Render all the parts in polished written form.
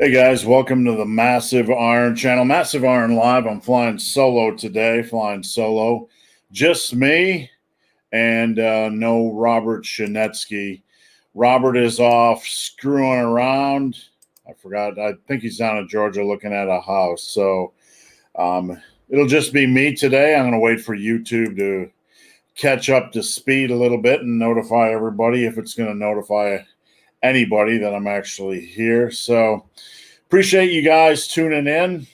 Hey guys, welcome to the Massive Iron channel. Massive Iron Live. I'm flying solo today, Just me and no Robert Shanetsky. Robert is off screwing around. I forgot. I think he's down in Georgia looking at a house. So it'll just be me today. I'm going to wait for YouTube to catch up to speed a little bit and notify everybody if it's going to notify anybody that I'm actually here. So appreciate you guys tuning in.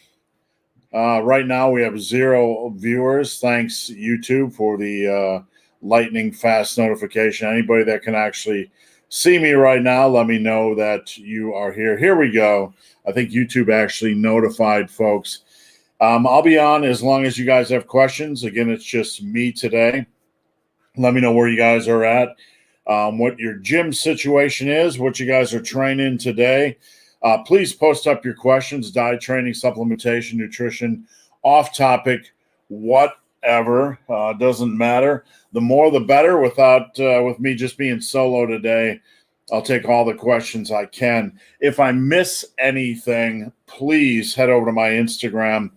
Right now we have 0 viewers. Thanks YouTube for the lightning fast notification. Anybody that can actually see me right now, let me know that you are here. Here we go. I think YouTube actually notified folks. I'll be on as long as you guys have questions. Again, it's just me today. Let me know where you guys are at, what your gym situation is, what you guys are training today. Please post up your questions, diet, training, supplementation, nutrition, off topic, whatever. Doesn't matter. The more the better. With me just being solo today, I'll take all the questions I can. If I miss anything, please head over to my Instagram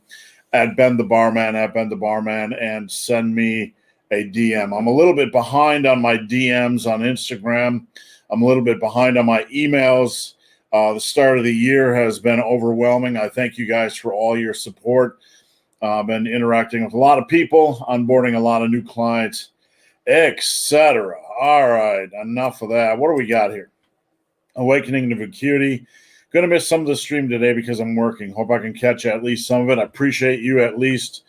at Ben the Barman, and send me a DM. I'm a little bit behind on my DMs on Instagram. I'm a little bit behind on my emails. The start of the year has been overwhelming. I thank you guys for all your support. Been interacting with a lot of people, onboarding a lot of new clients, etc. All right, enough of that. What do we got here? Awakening to Vacuity. Going to miss some of the stream today because I'm working. Hope I can catch at least some of it. I appreciate you at least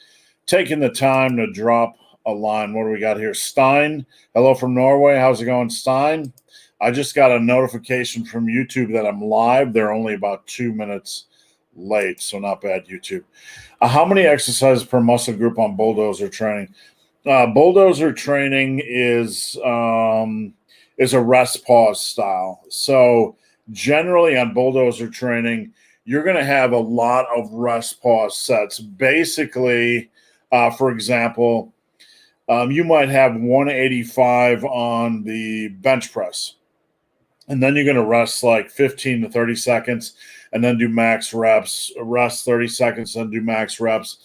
taking the time to drop a line. What do we got here? Stein, hello from Norway. How's it going, Stein? I just got a notification from YouTube that I'm live. They're only about 2 minutes late, so not bad, YouTube. How many exercises per muscle group on Bulldozer training? Bulldozer training is a rest pause style. So generally on Bulldozer training, you're going to have a lot of rest pause sets. Basically, for example, you might have 185 on the bench press. And then you're going to rest like 15 to 30 seconds and then do max reps. Rest 30 seconds, then do max reps.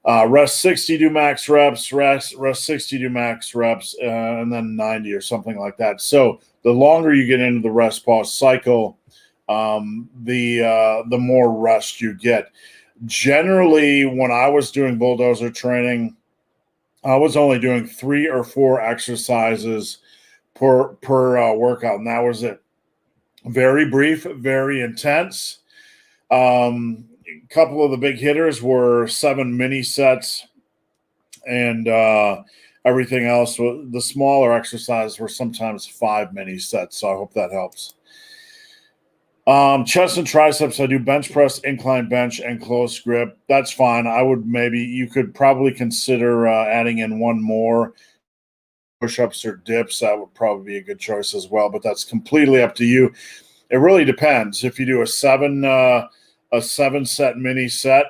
Rest 60, do max reps. Rest 60, do max reps, and then 90 or something like that. So the longer you get into the rest pause cycle, the more rest you get. Generally, when I was doing Bulldozer training, I was only doing 3 or 4 exercises per workout, and that was it. Very brief, very intense. A couple of the big hitters were 7 mini sets, and everything else. The smaller exercises were sometimes 5 mini sets, so I hope that helps. Chest and triceps, I do bench press, incline bench, and close grip. That's fine. You could probably consider adding in one more. Push-ups or dips, that would probably be a good choice as well, but that's completely up to you. It really depends. If you do a 7-set mini set,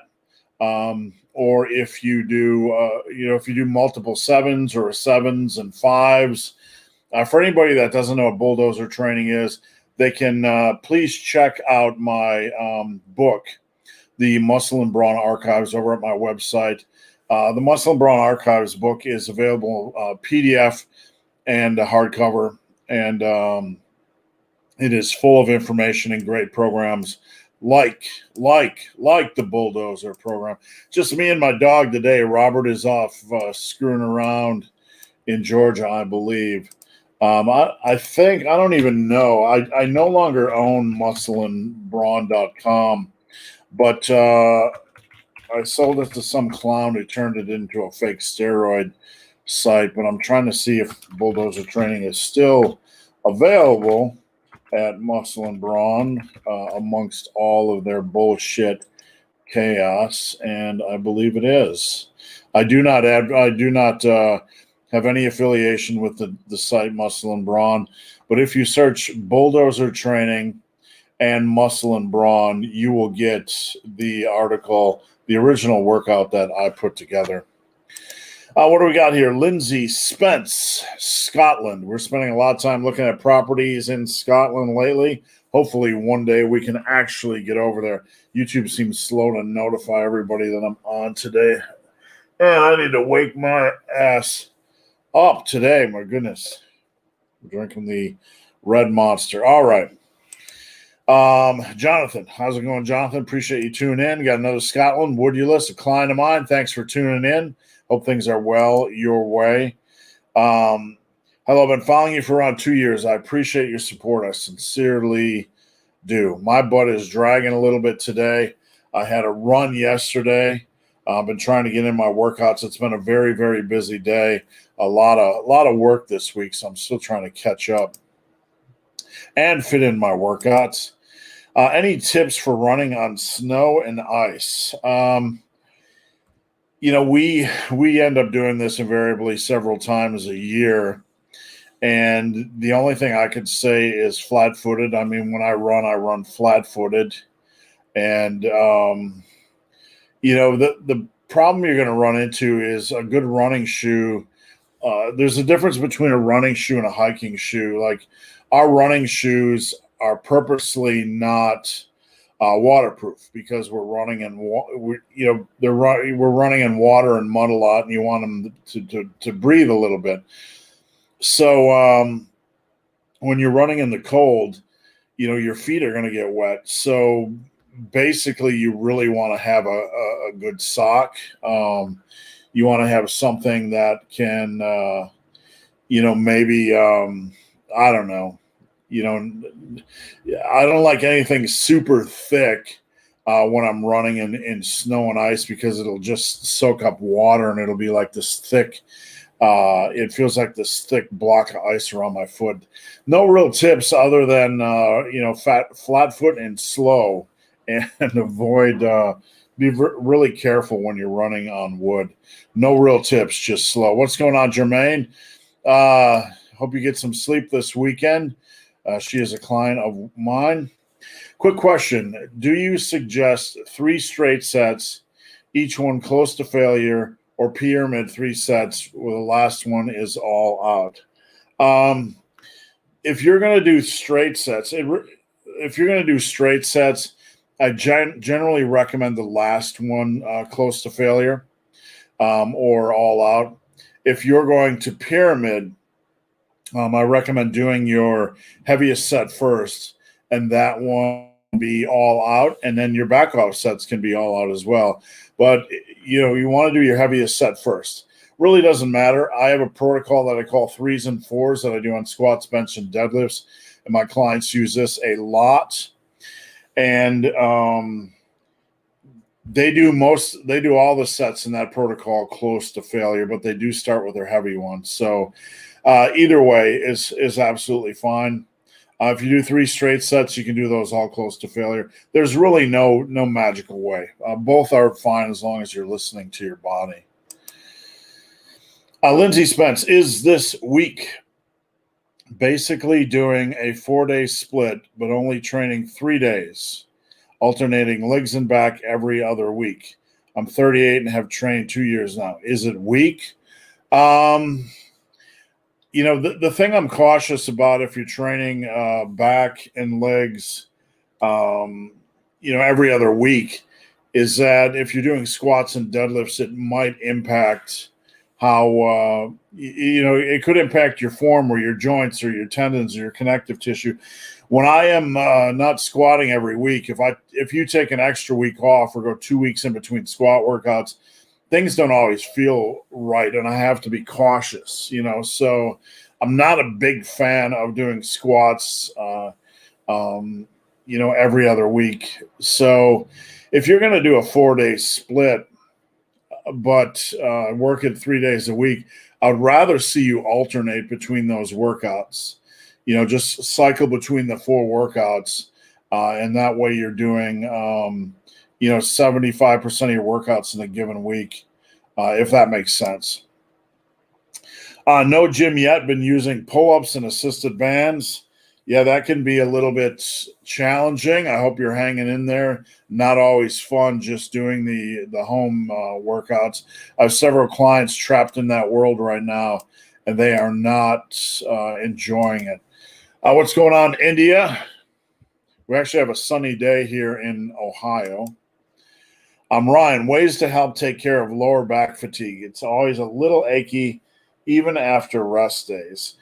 or if you do if you do multiple 7s or 7s and 5s. For anybody that doesn't know what Bulldozer training is, they can please check out my book, The Muscle and Brawn Archives, over at my website. The Muscle and Brawn Archives book is available PDF and hardcover, and it is full of information and great programs like the Bulldozer program. Just me and my dog today. Robert is off screwing around in Georgia, I believe. I think, I don't even know. I no longer own muscleandbrawn.com, but I sold it to some clown who turned it into a fake steroid site, but I'm trying to see if Bulldozer training is still available at Muscle and Brawn amongst all of their bullshit chaos, and I believe it is. I do not have any affiliation with the site Muscle and Brawn, but if you search Bulldozer training and Muscle and Brawn, you will get the article, the original workout that I put together. What do we got here? Lindsay Spence, Scotland. We're spending a lot of time looking at properties in Scotland lately. Hopefully one day we can actually get over there. YouTube seems slow to notify everybody that I'm on today. And I need to wake my ass up today. My goodness. I'm drinking the Red Monster. All right. Jonathan, how's it going, Jonathan? Appreciate you tuning in. Got another Scotland Woodulus, a client of mine. Thanks for tuning in. Hope things are well your way. Hello, I've been following you for around 2 years. I appreciate your support. I sincerely do. My butt is dragging a little bit today. I had a run yesterday. I've been trying to get in my workouts. It's been a very, very busy day. A lot of work this week, so I'm still trying to catch up and fit in my workouts. Any tips for running on snow and ice? We end up doing this invariably several times a year. And the only thing I could say is flat-footed. I mean, when I run flat-footed. And, the problem you're going to run into is a good running shoe. There's a difference between a running shoe and a hiking shoe. Like our running shoes are purposely not waterproof because we're running in we're running in water and mud a lot, and you want them to breathe a little bit. So when you're running in the cold, your feet are going to get wet. So basically, you really want to have a good sock. You want to have something that can, maybe I don't know. I don't like anything super thick when I'm running in snow and ice because it'll just soak up water and it'll be like this thick. It feels like this thick block of ice around my foot. No real tips other than flat foot and slow, and avoid. Be really careful when you're running on wood. No real tips, just slow. What's going on, Jermaine? Hope you get some sleep this weekend. She is a client of mine. Quick question. Do you suggest 3 straight sets, each one close to failure, or pyramid 3 sets where the last one is all out? If you're going to do straight sets, I generally recommend the last one close to failure or all out. If you're going to pyramid, I recommend doing your heaviest set first, and that one be all out, and then your back off sets can be all out as well. But you want to do your heaviest set first. Really doesn't matter. I have a protocol that I call 3s and 4s that I do on squats, bench, and deadlifts, and my clients use this a lot. And they do all the sets in that protocol close to failure, but they do start with their heavy ones. So either way is absolutely fine. If you do 3 straight sets, you can do those all close to failure. There's really no magical way. Both are fine as long as you're listening to your body. Lindsay Spence, is this week basically doing a 4-day split, but only training 3 days, alternating legs and back every other week? I'm 38 and have trained 2 years now. Is it weak? The thing I'm cautious about if you're training back and legs, every other week, is that if you're doing squats and deadlifts, it might impact how, it could impact your form or your joints or your tendons or your connective tissue. When I am not squatting every week, if you take an extra week off or go 2 weeks in between squat workouts, things don't always feel right, and I have to be cautious, So I'm not a big fan of doing squats, every other week. So if you're going to do a 4-day split, but work it 3 days a week, I'd rather see you alternate between those workouts. Just cycle between the 4 workouts, and that way you're doing 75% of your workouts in a given week, if that makes sense. No gym yet. Been using pull-ups and assisted bands. Yeah, that can be a little bit challenging. I hope you're hanging in there. Not always fun just doing the home workouts. I have several clients trapped in that world right now, and they are not enjoying it. What's going on, India? We actually have a sunny day here in Ohio. I'm Ryan. Ways to help take care of lower back fatigue. It's always a little achy, even after rest days.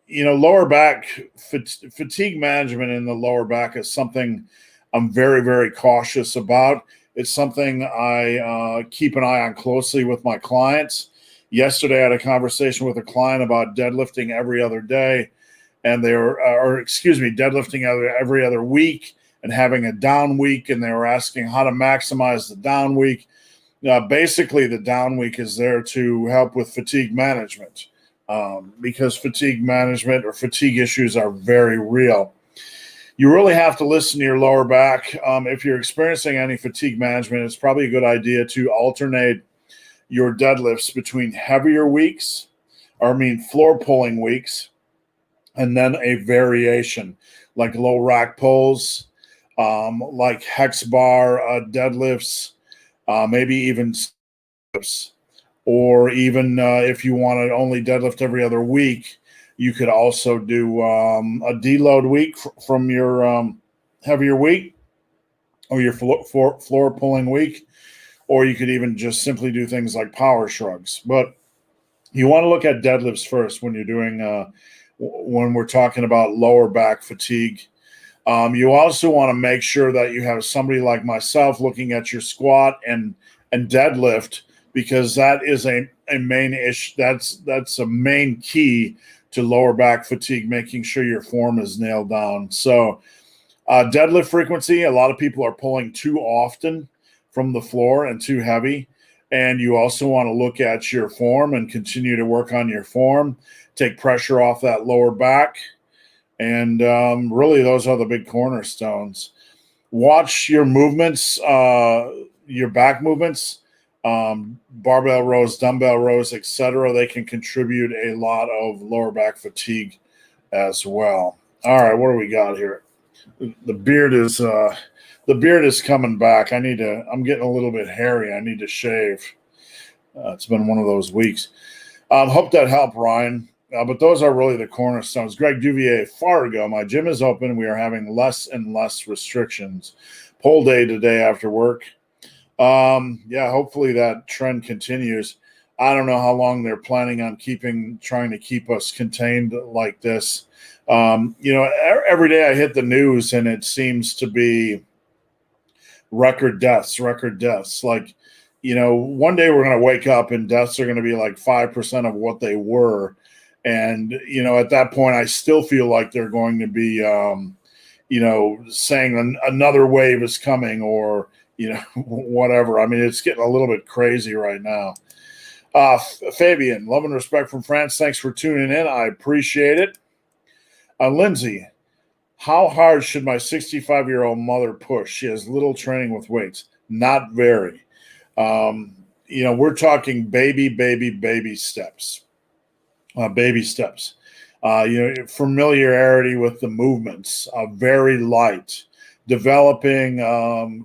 Lower back fatigue management in the lower back is something I'm very, very cautious about. It's something I keep an eye on closely with my clients. Yesterday, I had a conversation with a client about deadlifting every other day, and deadlifting every other week and having a down week, and they were asking how to maximize the down week. Basically, the down week is there to help with fatigue management. Because fatigue management or fatigue issues are very real. You really have to listen to your lower back. If you're experiencing any fatigue management, it's probably a good idea to alternate your deadlifts between heavier weeks, floor pulling weeks, and then a variation like low rack pulls, like hex bar deadlifts, maybe even deadlifts. Or even if you want to only deadlift every other week, you could also do a deload week from your heavier week or your floor pulling week. Or you could even just simply do things like power shrugs. But you want to look at deadlifts first when you're doing when we're talking about lower back fatigue. You also want to make sure that you have somebody like myself looking at your squat and deadlift, because that is a main issue. That's a main key to lower back fatigue, making sure your form is nailed down. So deadlift frequency, a lot of people are pulling too often from the floor and too heavy. And you also want to look at your form and continue to work on your form, take pressure off that lower back. And really, those are the big cornerstones. Watch your movements, your back movements. Barbell rows, dumbbell rows, etc. They can contribute a lot of lower back fatigue as well. All right, what do we got here? The beard is coming back. I'm getting a little bit hairy. I need to shave. It's been one of those weeks. Hope that helped, Ryan. But those are really the cornerstones. Greg Duvier, Fargo. My gym is open. We are having less and less restrictions. Poll day today after work. Hopefully that trend continues. I don't know how long they're planning on trying to keep us contained like this. Every day I hit the news and it seems to be record deaths. Like, one day we're going to wake up and deaths are going to be like 5% of what they were. And, at that point, I still feel like they're going to be, saying another wave is coming or, whatever. I mean, it's getting a little bit crazy right now. Fabian, love and respect from France. Thanks for tuning in. I appreciate it. Lindsay, how hard should my 65-year-old mother push? She has little training with weights. Not very. We're talking baby steps. Baby steps. Familiarity with the movements. Very light. Developing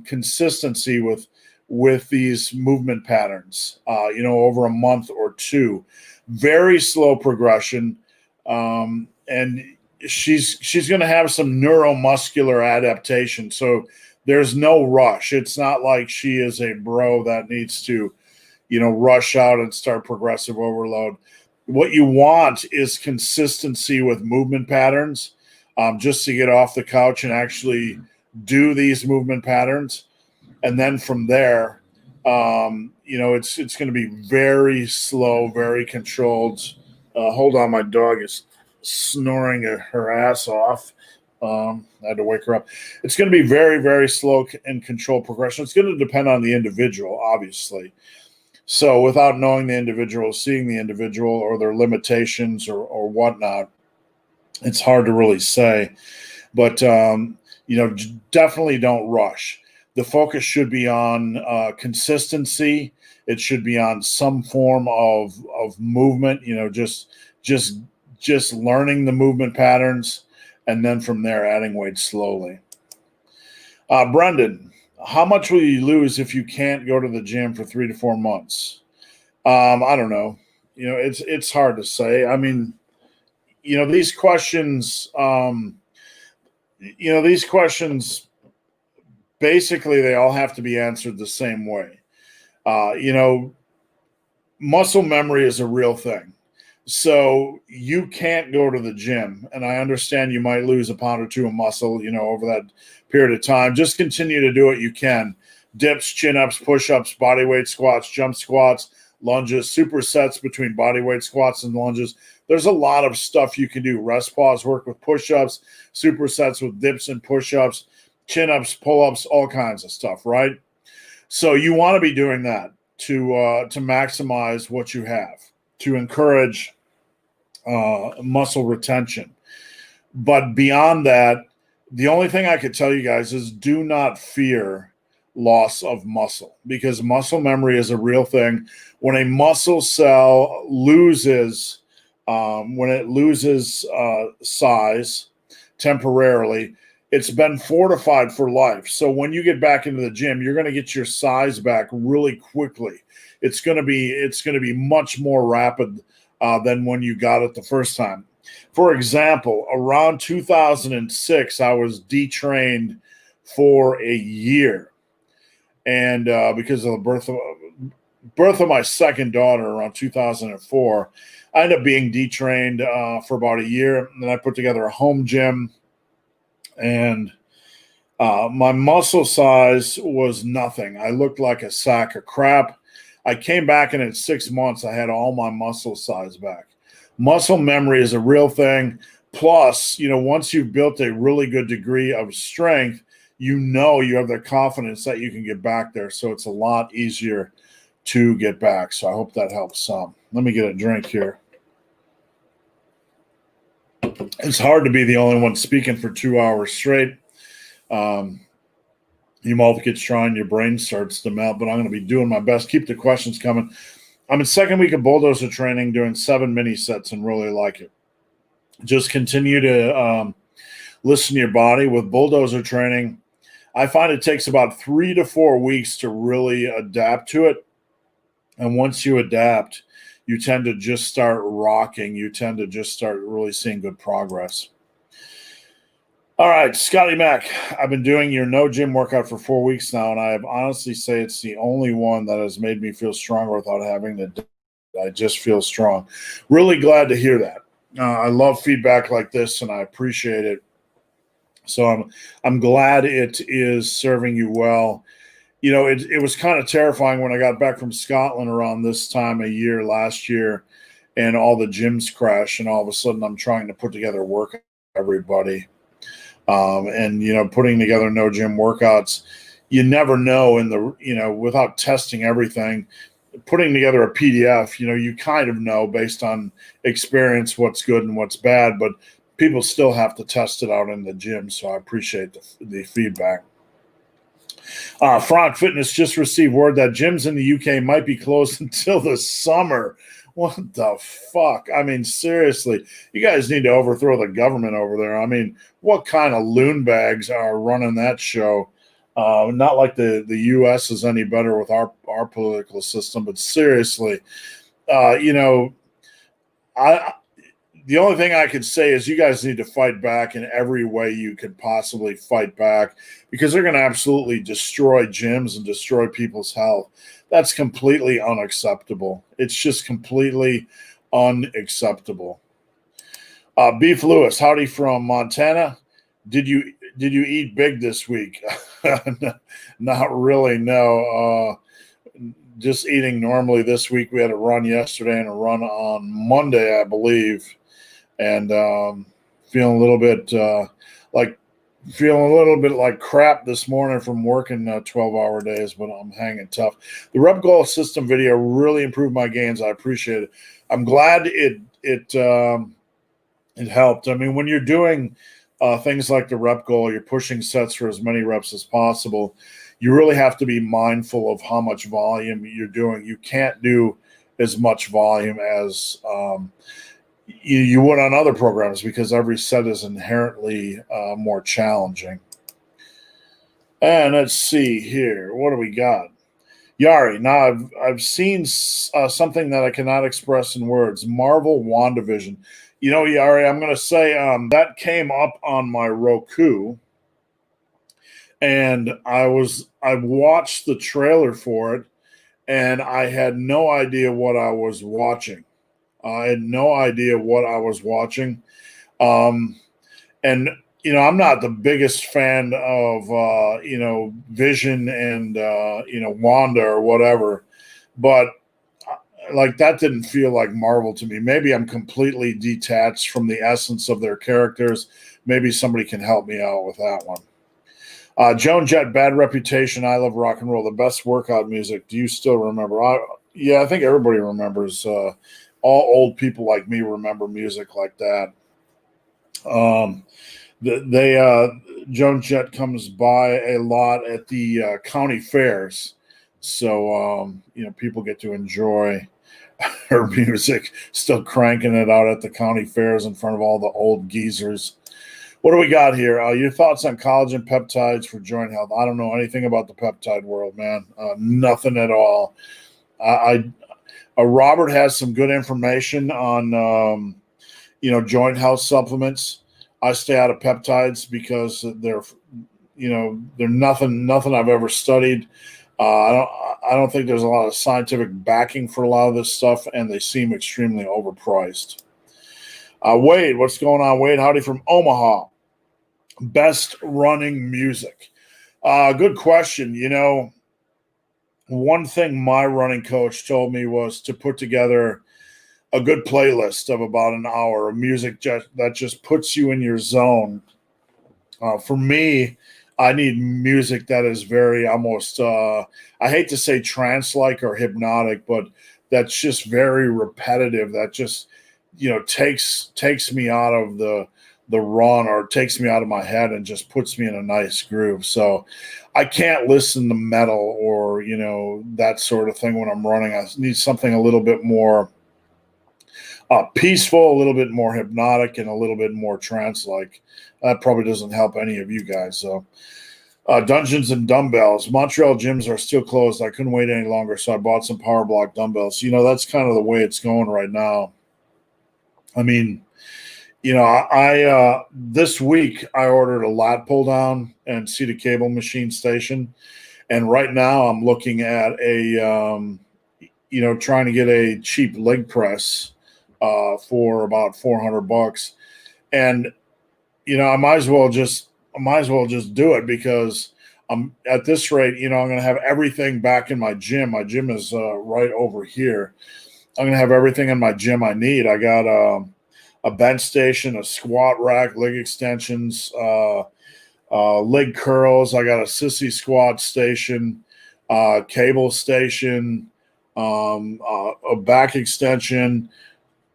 consistency with these movement patterns, over a month or two. Very slow progression. And she's going to have some neuromuscular adaptation. So there's no rush. It's not like she is a bro that needs to, rush out and start progressive overload. What you want is consistency with movement patterns, just to get off the couch and actually do these movement patterns. And then from there, it's going to be very slow, very controlled. Hold on, my dog is snoring her ass off. I had to wake her up. It's going to be very, very slow and controlled progression. It's going to depend on the individual, obviously. So without knowing the individual, seeing the individual or their limitations or whatnot, it's hard to really say. But, definitely don't rush. The focus should be on consistency. It should be on some form of movement, just just learning the movement patterns, and then from there adding weight slowly. Brendan, how much will you lose if you can't go to the gym for 3 to 4 months? I don't know. It's hard to say. I mean, these questions, basically they all have to be answered the same way. Muscle memory is a real thing. So you can't go to the gym, and I understand you might lose a pound or two of muscle, over that period of time. Just continue to do what you can. Dips, chin-ups, push-ups, bodyweight squats, jump squats, lunges, supersets between bodyweight squats and lunges. There's a lot of stuff you can do. Rest pause work with push-ups, supersets with dips and push-ups, chin-ups, pull-ups, all kinds of stuff, right? So you want to be doing that to maximize what you have, to encourage muscle retention. But beyond that, the only thing I could tell you guys is do not fear loss of muscle, because muscle memory is a real thing. When a muscle cell loses, size temporarily, it's been fortified for life. So when you get back into the gym, you're going to get your size back really quickly. It's going to be much more rapid than when you got it the first time. For example, around 2006, I was detrained for a year, and because of the birth of my second daughter around 2004, I ended up being detrained for about a year. And then I put together a home gym, and my muscle size was nothing. I looked like a sack of crap. I came back, and in 6 months, I had all my muscle size back. Muscle memory is a real thing. Plus, once you've built a really good degree of strength, you have the confidence that you can get back there. So it's a lot easier to get back. So I hope that helps some. Let me get a drink here. It's hard to be the only one speaking for 2 hours straight. Your mouth gets dry and your brain starts to melt, but I'm going to be doing my best. Keep the questions coming. I'm in second week of Bulldozer training, doing 7 mini sets, and really like it. Just continue to listen to your body. With Bulldozer training, I find it takes about 3 to 4 weeks to really adapt to it. And once you adapt, you tend to just start rocking. You tend to just start really seeing good progress. All right, Scotty Mac, I've been doing your no gym workout for 4 weeks now, and I have honestly say it's the only one that has made me feel stronger without having to. I just feel strong. Really glad to hear that. I love feedback like this, and I appreciate it. So I'm glad it is serving you well. It was kind of terrifying when I got back from Scotland around this time of year last year, and all the gyms crashed, and all of a sudden I'm trying to put together a workout for everybody. And putting together no gym workouts, you never know without testing everything. Putting together a PDF, you kind of know based on experience what's good and what's bad, but people still have to test it out in the gym. So I appreciate the feedback. Frank Fitness just received word that gyms in the UK might be closed until the summer. What the fuck? I mean, seriously, you guys need to overthrow the government over there. I mean, what kind of loon bags are running that show? Not like the U.S. is any better with our political system, but seriously, the only thing I could say is you guys need to fight back in every way you could possibly fight back, because they're going to absolutely destroy gyms and destroy people's health. That's completely unacceptable. It's just completely unacceptable. Beef Lewis, howdy from Montana. Did you eat big this week? Not really, no. Just eating normally this week. We had a run yesterday and a run on Monday, I believe. And feeling a little bit like crap this morning from working 12-hour days, but I'm hanging tough. The rep goal system video really improved my gains. I appreciate it. I'm glad it helped. I mean, when you're doing things like the rep goal, you're pushing sets for as many reps as possible. You really have to be mindful of how much volume you're doing. You can't do as much volume as you would on other programs, because every set is inherently more challenging. And let's see here. What do we got? Yari. Now I've seen something that I cannot express in words. Marvel WandaVision. You know, Yari, I'm going to say that came up on my Roku, and I watched the trailer for it, and I had no idea what I was watching. I had no idea what I was watching. And, you know, I'm not the biggest fan of, you know, Vision and, you know, Wanda or whatever, but like that didn't feel like Marvel to me. Maybe I'm completely detached from the essence of their characters. Maybe somebody can help me out with that one. Joan Jett, Bad Reputation, I Love Rock and Roll, the best workout music. Do you still remember? Yeah, I think everybody remembers. All old people like me remember music like that. Joan Jett comes by a lot at the county fairs, so you know, people get to enjoy her music, still cranking it out at the county fairs in front of all the old geezers. What do we got here? Your thoughts on collagen peptides for joint health? I don't know anything about the peptide world, man. Nothing at all. Robert has some good information on you know, joint health supplements. I stay out of peptides because they're, you know, they're nothing I've ever studied. I don't think there's a lot of scientific backing for a lot of this stuff, and they seem extremely overpriced. Wade, what's going on, Wade? Howdy from Omaha. Best running music. Good question. You know, one thing my running coach told me was to put together a good playlist of about an hour of music that just puts you in your zone. For me, I need music that is very almost, I hate to say trance-like or hypnotic, but that's just very repetitive. That just, you know, takes me out of the run, or takes me out of my head and just puts me in a nice groove. So I can't listen to metal or, you know, that sort of thing when I'm running. I need something a little bit more peaceful, a little bit more hypnotic, and a little bit more trance-like. That probably doesn't help any of you guys. So, Dungeons and Dumbbells. Montreal gyms are still closed. I couldn't wait any longer, so I bought some Power Block dumbbells. You know, that's kind of the way it's going right now. I mean, you know, I this week I ordered a lat pull down and seated cable machine station, and right now I'm looking at a, you know, trying to get a cheap leg press for about $400, and you know, I might as well just do it, because I'm at this rate, you know, I'm going to have everything back in my gym. My gym is right over here. I'm going to have everything in my gym I need. I got a bench station, a squat rack, leg extensions, leg curls. I got a sissy squat station, cable station, a back extension.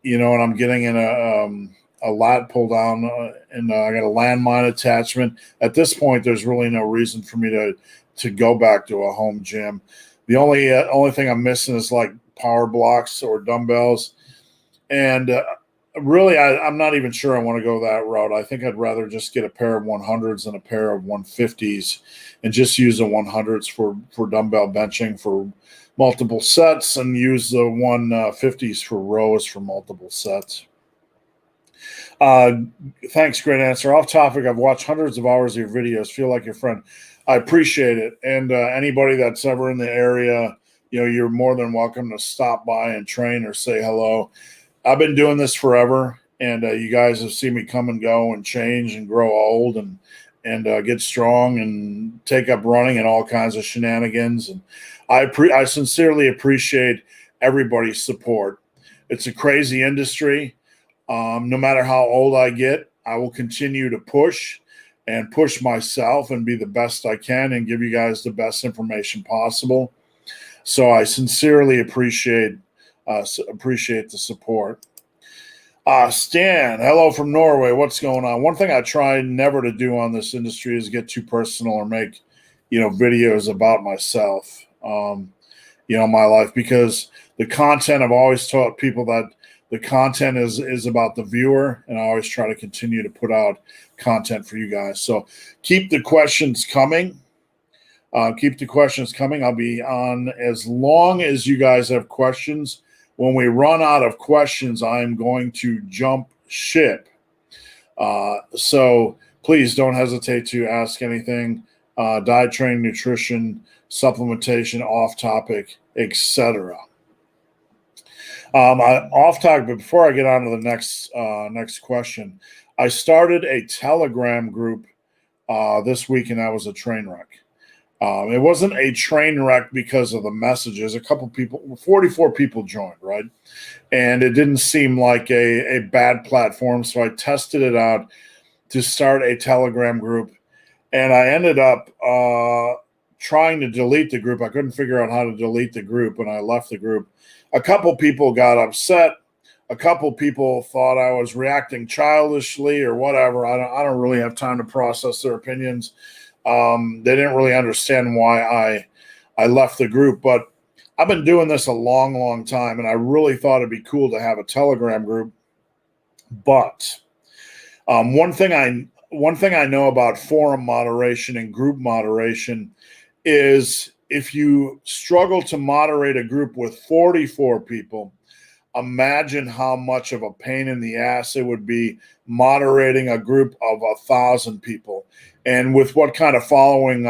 You know, and I'm getting in a lat pull down, and I got a landmine attachment. At this point, there's really no reason for me to go back to a home gym. The only thing I'm missing is like power blocks or dumbbells, and really, I'm not even sure I want to go that route. I think I'd rather just get a pair of 100s and a pair of 150s, and just use the 100s for dumbbell benching for multiple sets, and use the 150s for rows for multiple sets. Thanks, great answer. Off topic, I've watched hundreds of hours of your videos. Feel like your friend. I appreciate it. And anybody that's ever in the area, you know, you're more than welcome to stop by and train or say hello. I've been doing this forever, and you guys have seen me come and go and change and grow old and get strong and take up running and all kinds of shenanigans. And I sincerely appreciate everybody's support. It's a crazy industry. No matter how old I get, I will continue to push myself and be the best I can and give you guys the best information possible. So I sincerely appreciate the support. Stan, hello from Norway. What's going on? One thing I try never to do on this industry is get too personal or make, you know, videos about myself, you know, my life, because the content I've always taught people The content is about the viewer, and I always try to continue to put out content for you guys. So keep the questions coming. Keep the questions coming. I'll be on as long as you guys have questions. When we run out of questions, I'm going to jump ship. So please don't hesitate to ask anything. Diet, training, nutrition, supplementation, off topic, etc. Off topic, but before I get on to the next question, I started a Telegram group this week, and that was a train wreck. It wasn't a train wreck because of the messages. A couple people, 44 people joined, right? And it didn't seem like a bad platform, so I tested it out to start a Telegram group, and I ended up trying to delete the group. I couldn't figure out how to delete the group, and I left the group. A couple people got upset. A couple people thought I was reacting childishly or whatever. I don't really have time to process their opinions. They didn't really understand why I left the group, but I've been doing this a long, long time, and I really thought it'd be cool to have a Telegram group. But one thing I know about forum moderation and group moderation is if you struggle to moderate a group with 44 people, imagine how much of a pain in the ass it would be moderating a group of 1,000 people. And with what kind of following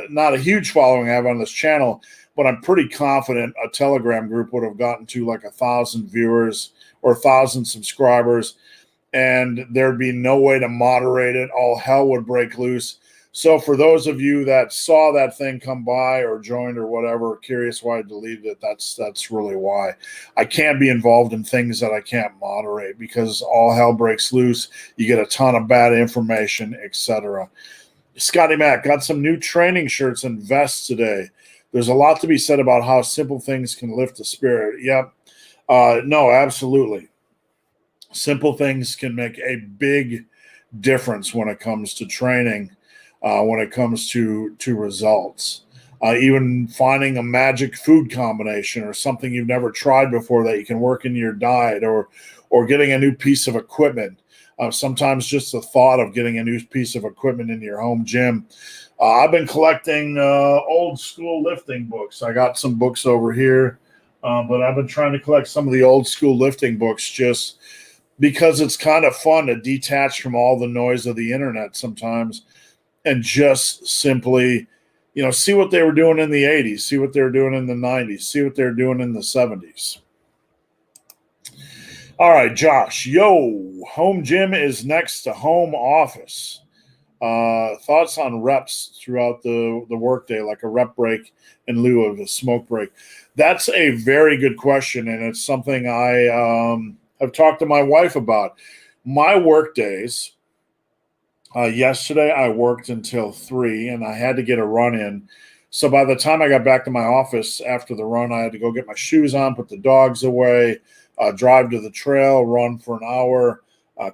not a huge following I have on this channel, but I'm pretty confident a Telegram group would have gotten to like 1,000 viewers or 1,000 subscribers, and there'd be no way to moderate it. All hell would break loose. So for those of you that saw that thing come by or joined or whatever, curious why I deleted it, that's really why. I can't be involved in things that I can't moderate because all hell breaks loose. You get a ton of bad information, etc. Scotty Mac got some new training shirts and vests today. There's a lot to be said about how simple things can lift the spirit. Yep. No, absolutely. Simple things can make a big difference when it comes to training. When it comes to results. Even finding a magic food combination or something you've never tried before that you can work in your diet, or getting a new piece of equipment. Sometimes just the thought of getting a new piece of equipment in your home gym. I've been collecting old school lifting books. I got some books over here, but I've been trying to collect some of the old school lifting books just because it's kind of fun to detach from all the noise of the internet sometimes. And just simply, see what they were doing in the 80s, see what they were doing in the 90s, see what they're doing in the 70s. All right, Josh. Yo, home gym is next to home office. Thoughts on reps throughout the workday, like a rep break in lieu of a smoke break? That's a very good question, and it's something I have talked to my wife about. My work days. Yesterday, I worked until 3, and I had to get a run in. So by the time I got back to my office after the run, I had to go get my shoes on, put the dogs away, drive to the trail, run for an hour,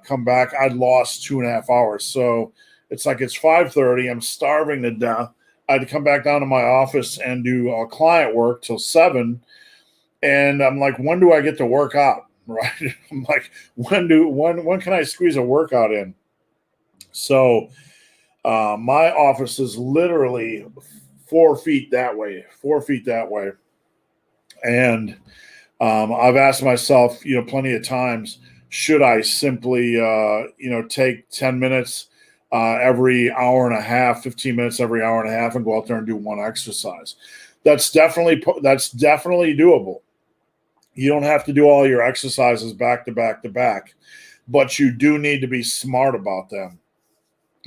come back. I'd lost 2.5 hours. So it's like it's 5:30. I'm starving to death. I had to come back down to my office and do client work till 7. And I'm like, when do I get to work out? Right? I'm like, when can I squeeze a workout in? So my office is literally 4 feet that way. And I've asked myself, plenty of times, should I simply, take 10 minutes every hour and a half, 15 minutes every hour and a half, and go out there and do one exercise? That's definitely doable. You don't have to do all your exercises back to back to back, but you do need to be smart about them.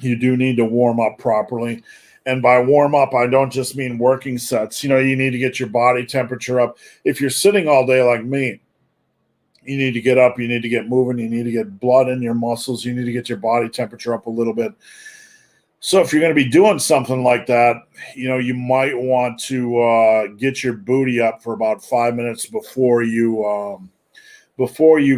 You do need to warm up properly. And by warm up, I don't just mean working sets. You need to get your body temperature up. If you're sitting all day like me, you need to get up. You need to get moving. You need to get blood in your muscles. You need to get your body temperature up a little bit. So if you're going to be doing something like that, you might want to get your booty up for about 5 minutes before you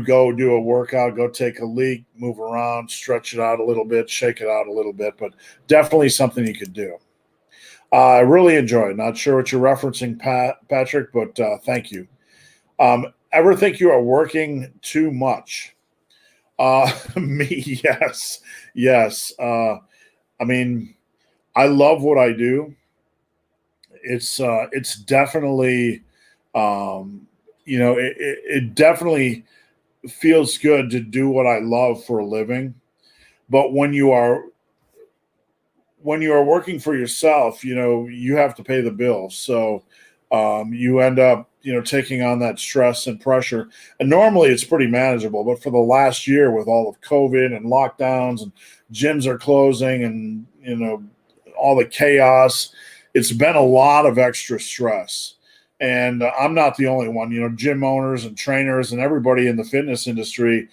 go do a workout. Go take a leak, move around, stretch it out a little bit, shake it out a little bit, but definitely something you could do. I really enjoy it. Not sure what you're referencing, Patrick, but thank you. Ever think you are working too much? Me, yes, yes. I mean, I love what I do. It's definitely, it definitely feels good to do what I love for a living. But when you are working for yourself, you have to pay the bills. So you end up, taking on that stress and pressure. And normally it's pretty manageable. But for the last year, with all of COVID and lockdowns and gyms are closing and, all the chaos, it's been a lot of extra stress. And I'm not the only one. Gym owners and trainers and everybody in the fitness industry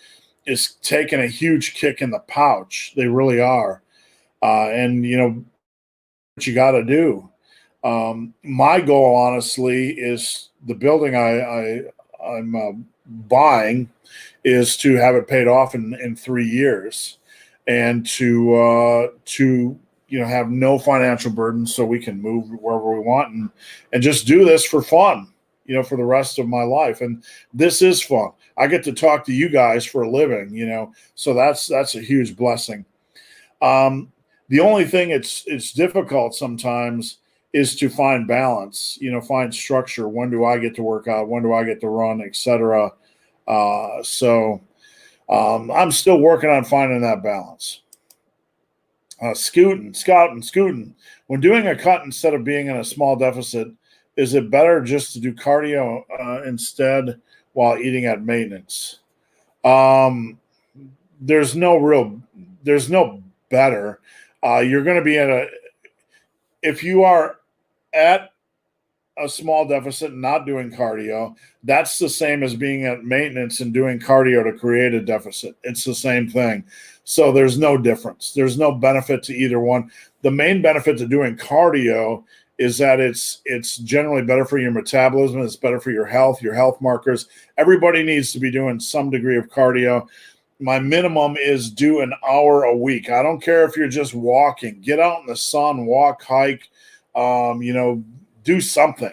is taking a huge kick in the pouch. They really are. And what you got to do. My goal, honestly, is the building I'm buying is to have it paid off in 3 years, and to have no financial burden, so we can move wherever we want and just do this for fun, for the rest of my life. And this is fun. I get to talk to you guys for a living, so that's a huge blessing. The only thing it's difficult sometimes is to find balance, find structure. When do I get to work out? When do I get to run, etc. So I'm still working on finding that balance. Scouting. When doing a cut instead of being in a small deficit, is it better just to do cardio instead while eating at maintenance? There's no better. You're going to be if you are at a small deficit and not doing cardio, that's the same as being at maintenance and doing cardio to create a deficit. It's the same thing. So there's no difference. There's no benefit to either one. The main benefit to doing cardio is that it's generally better for your metabolism. It's better for your health markers. Everybody needs to be doing some degree of cardio. My minimum is do an hour a week. I don't care if you're just walking. Get out in the sun, walk, hike, do something.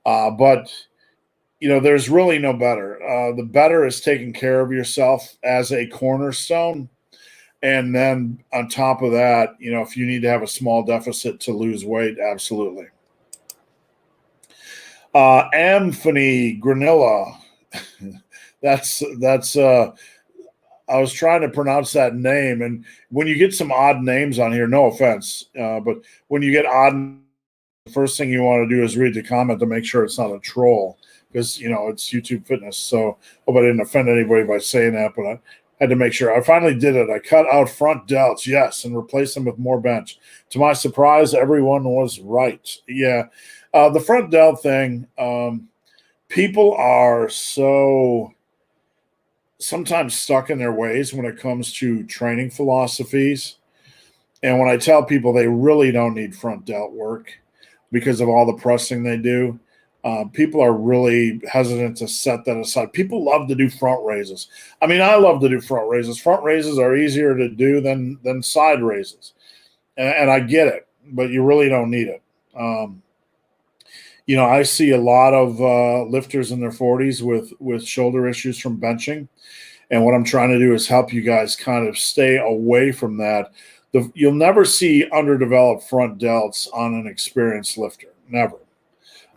But there's really no better. The better is taking care of yourself as a cornerstone. And then on top of that, if you need to have a small deficit to lose weight, absolutely. Anthony Granilla. that's I was trying to pronounce that name. And when you get some odd names on here, no offense, but when you get odd, the first thing you want to do is read the comment to make sure it's not a troll, because, it's YouTube fitness. So hope I didn't offend anybody by saying that, but I had to make sure. I finally did it. I cut out front delts, yes, and replaced them with more bench. To my surprise, everyone was right. Yeah. The front delt thing, people are so sometimes stuck in their ways when it comes to training philosophies. And when I tell people they really don't need front delt work because of all the pressing they do, people are really hesitant to set that aside. People love to do front raises. I mean, I love to do front raises. Front raises are easier to do than side raises. And I get it, but you really don't need it. I see a lot of lifters in their 40s with shoulder issues from benching. And what I'm trying to do is help you guys kind of stay away from that. You'll never see underdeveloped front delts on an experienced lifter. Never.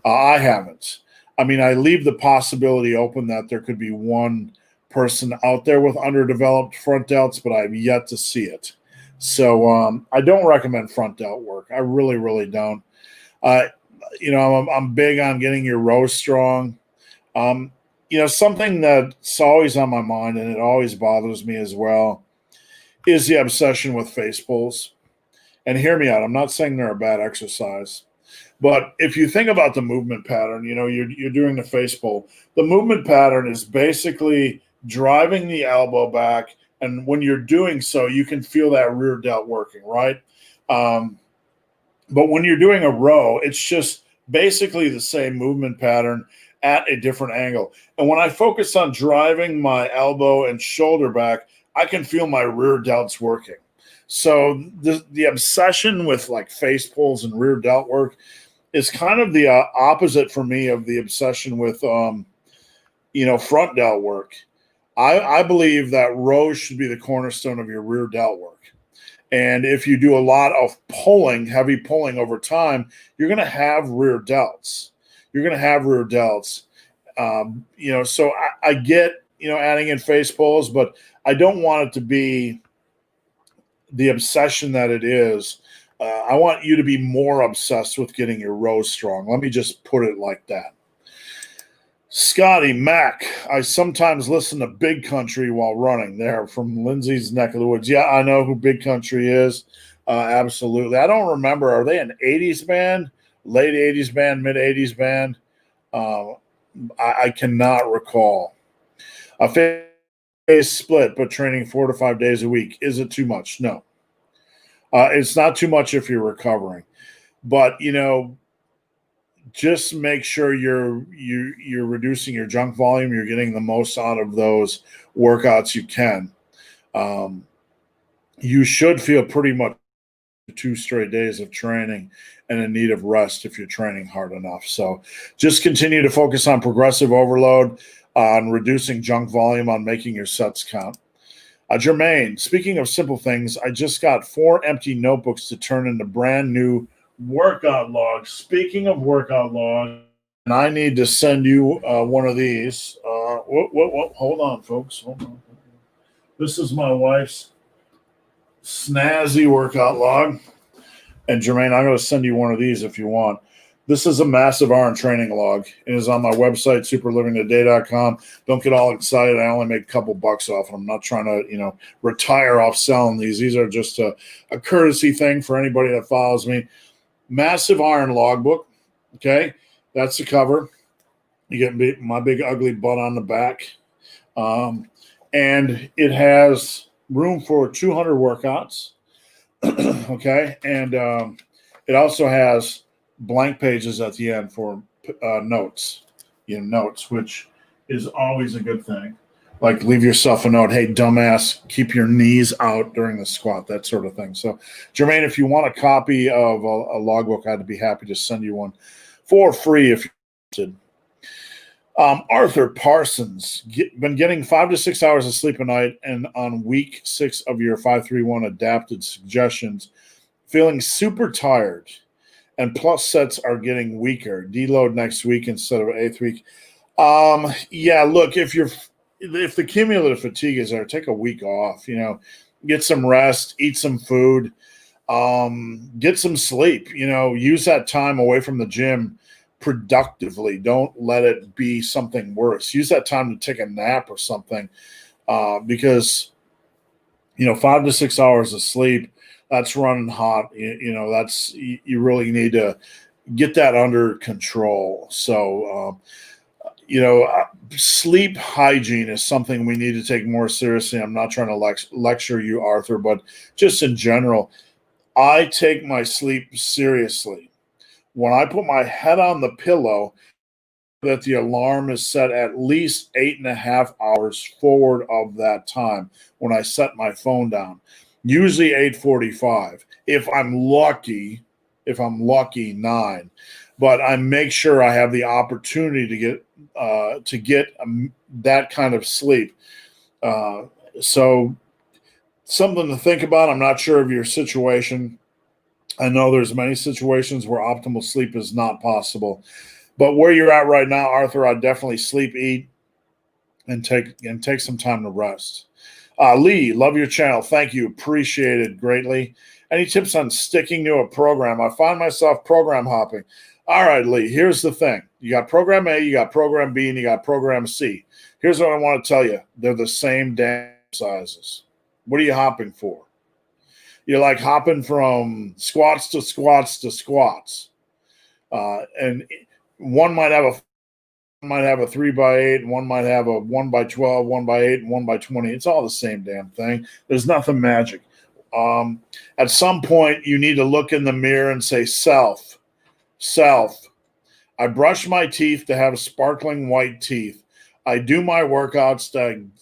I haven't. I mean, I leave the possibility open that there could be one person out there with underdeveloped front delts, but I've yet to see it. So I don't recommend front delt work. I really, really don't. I'm big on getting your row strong. Something that's always on my mind, and it always bothers me as well, is the obsession with face pulls. And hear me out. I'm not saying they're a bad exercise, but if you think about the movement pattern, you're doing the face pull. The movement pattern is basically driving the elbow back, and when you're doing so, you can feel that rear delt working, right? But when you're doing a row, it's just basically the same movement pattern at a different angle. And when I focus on driving my elbow and shoulder back, I can feel my rear delts working. So the obsession with like face pulls and rear delt work is kind of the opposite for me of the obsession with front delt work. I believe that rows should be the cornerstone of your rear delt work. And if you do a lot of pulling, heavy pulling over time, you're going to have rear delts. So I get, adding in face pulls, but I don't want it to be the obsession that it is. I want you to be more obsessed with getting your rows strong. Let me just put it like that. Scotty Mac, I sometimes listen to Big Country while running. There from Lindsay's neck of the woods. Yeah, I know who Big Country is. Absolutely. I don't remember. Are they an 80s band, late 80s band, mid 80s band? I cannot recall. A phase split, but training 4 to 5 days a week. Is it too much? No. It's not too much if you're recovering. But, just make sure you're reducing your junk volume. You're getting the most out of those workouts you can. You should feel pretty much 2 straight days of training and in need of rest if you're training hard enough. So just continue to focus on progressive overload, on reducing junk volume, on making your sets count. Jermaine, speaking of simple things, I just got 4 empty notebooks to turn into brand new workout logs. Speaking of workout logs, and I need to send you one of these. Hold on, folks. Hold on. This is my wife's snazzy workout log. And Jermaine, I'm going to send you one of these if you want. This is a massive iron training log. It is on my website, superlivingtoday.com. Don't get all excited. I only make a couple bucks off them. I'm not trying to, retire off selling these. These are just a courtesy thing for anybody that follows me. Massive iron logbook. Okay. That's the cover. You get my big ugly butt on the back. And it has room for 200 workouts. Okay. And it also has blank pages at the end for notes, which is always a good thing. Like leave yourself a note. Hey, dumbass, keep your knees out during the squat, that sort of thing. So, Jermaine, if you want a copy of a logbook, I'd be happy to send you one for free if you're interested. Arthur Parsons, been getting 5 to 6 hours of sleep a night, and on week 6 of your 5-3-1 adapted suggestions, feeling super tired, and plus sets are getting weaker. Deload next week instead of 8th week. Yeah, look, if the cumulative fatigue is there, take a week off. Get some rest, eat some food, get some sleep. Use that time away from the gym productively. Don't let it be something worse. Use that time to take a nap or something, because 5 to 6 hours of sleep, that's running hot. You really need to get that under control. So, sleep hygiene is something we need to take more seriously. I'm not trying to lecture you, Arthur, but just in general, I take my sleep seriously. When I put my head on the pillow, that the alarm is set at least 8.5 hours forward of that time when I set my phone down. Usually 8:45. If I'm lucky, 9. But I make sure I have the opportunity to get that kind of sleep. So something to think about. I'm not sure of your situation. I know there's many situations where optimal sleep is not possible. But where you're at right now, Arthur, I'd definitely sleep, eat, and take some time to rest. Lee, love your channel. Thank you. Appreciate it greatly. Any tips on sticking to a program? I find myself program hopping. All right, Lee, here's the thing. You got program A, you got program B, and you got program C. Here's what I want to tell you. They're the same damn sizes. What are you hopping for? You're like hopping from squats to squats to squats. And one might have a 3x8, and one might have a 1x12, 1x8, and 1x20. It's all the same damn thing. There's nothing magic. At some point, you need to look in the mirror and say, self, I brush my teeth to have sparkling white teeth. I do my workouts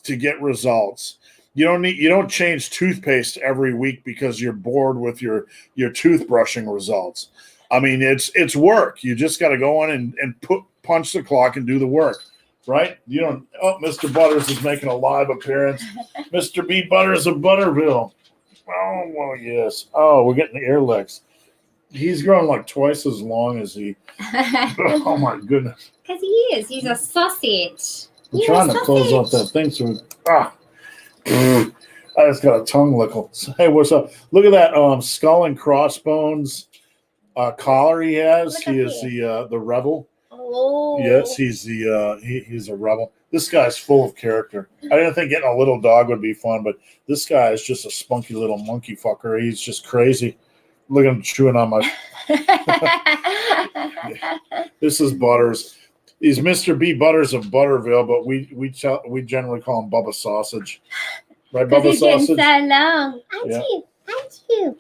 to get results. You don't change toothpaste every week because you're bored with your toothbrushing results. I mean, it's work. You just got to go in and punch the clock and do the work. right? You don't. Oh, Mr. Butters is making a live appearance. Mr. B. Butters of Butterville. Oh, well, yes. Oh, we're getting the ear licks. He's grown like twice as long as he. Oh my goodness. Because he is. He's a sausage. I'm trying to close up that thing so I just got a tongue lickle. Hey, what's up? Look at that skull and crossbones collar he has. He is the rebel. Oh. Yes, he's he's a rebel. This guy's full of character. I didn't think getting a little dog would be fun, but this guy is just a spunky little monkey fucker. He's just crazy. Look at him chewing on my. This is Butters. He's Mr. B. Butters of Butterville, but we generally call him Bubba Sausage. Right, Bubba Sausage? So long. Yeah. Aren't you?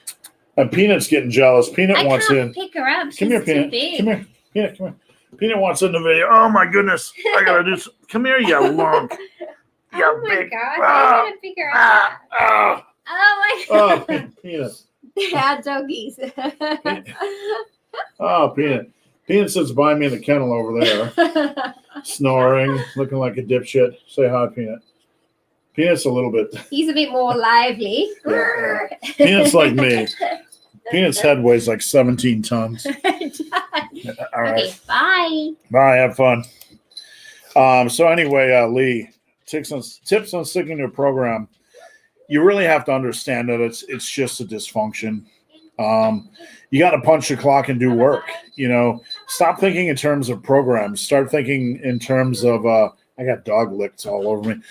And Peanut's getting jealous. Peanut wants in. I can't pick her up. Come here, Peanut. Come here. Peanut, come here. Peanut wants in the video. Oh, my goodness. I got to do some. Come here, you lump. Oh, my God. I'm going to pick her up. Oh, my God. Oh, Peanut. Yeah, doggies. Oh, Peanut. Peanut sits by me in the kennel over there, snoring, looking like a dipshit. Say hi, Peanut. Peanut's a little bit. He's a bit more lively. Yeah. Peanut's like me. Peanut's head weighs like 17 tons. All right. Okay, bye. Bye. Have fun. So anyway, Lee, tips on sticking to a program. You really have to understand that it's just a dysfunction. You got to punch the clock and do work. Stop thinking in terms of programs. Start thinking in terms of. I got dog licks all over me.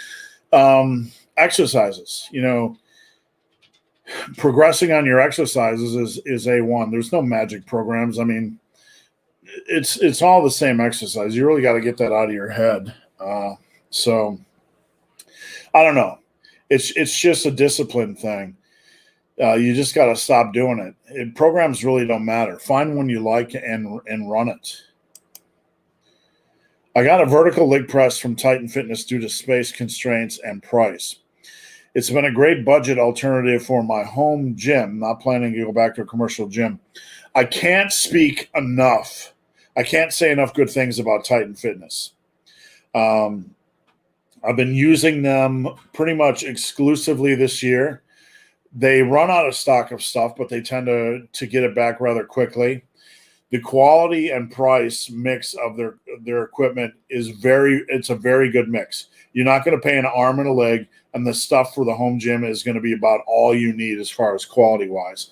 Exercises. Progressing on your exercises is A1. There's no magic programs. I mean, it's all the same exercise. You really got to get that out of your head. So I don't know. It's just a discipline thing. You just got to stop doing it. Programs really don't matter. Find one you like and run it. I got a vertical leg press from Titan Fitness due to space constraints and price. It's been a great budget alternative for my home gym. Not planning to go back to a commercial gym. I can't speak enough. I can't say enough good things about Titan Fitness. I've been using them pretty much exclusively this year. They run out of stock of stuff, but they tend to get it back rather quickly. The quality and price mix of their equipment is it's a very good mix. You're not going to pay an arm and a leg, and the stuff for the home gym is going to be about all you need as far as quality wise.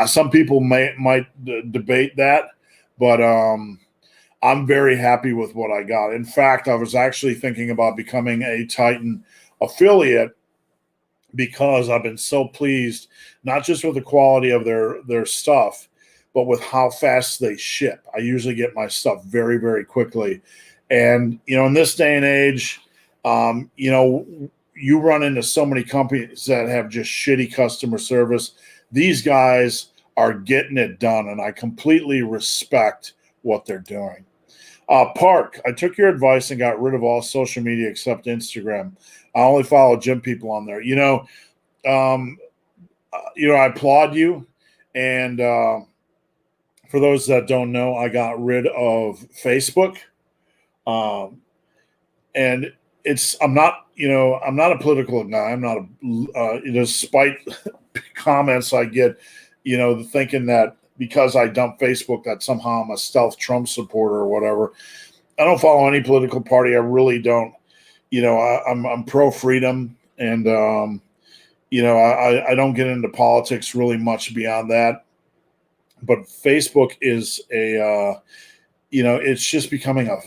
Some people might debate that, but I'm very happy with what I got. In fact, I was actually thinking about becoming a Titan affiliate because I've been so pleased, not just with the quality of their stuff, but with how fast they ship. I usually get my stuff very, very quickly. And, in this day and age, you run into so many companies that have just shitty customer service. These guys are getting it done, and I completely respect what they're doing. Park, I took your advice and got rid of all social media except Instagram. I only follow gym people on there. I applaud you. And for those that don't know, I got rid of Facebook. And I'm not a political guy. I'm not despite comments I get, thinking that because I dump Facebook that somehow I'm a stealth Trump supporter or whatever. I don't follow any political party. I really don't. I'm pro freedom, and I don't get into politics really much beyond that. But Facebook is it's just becoming a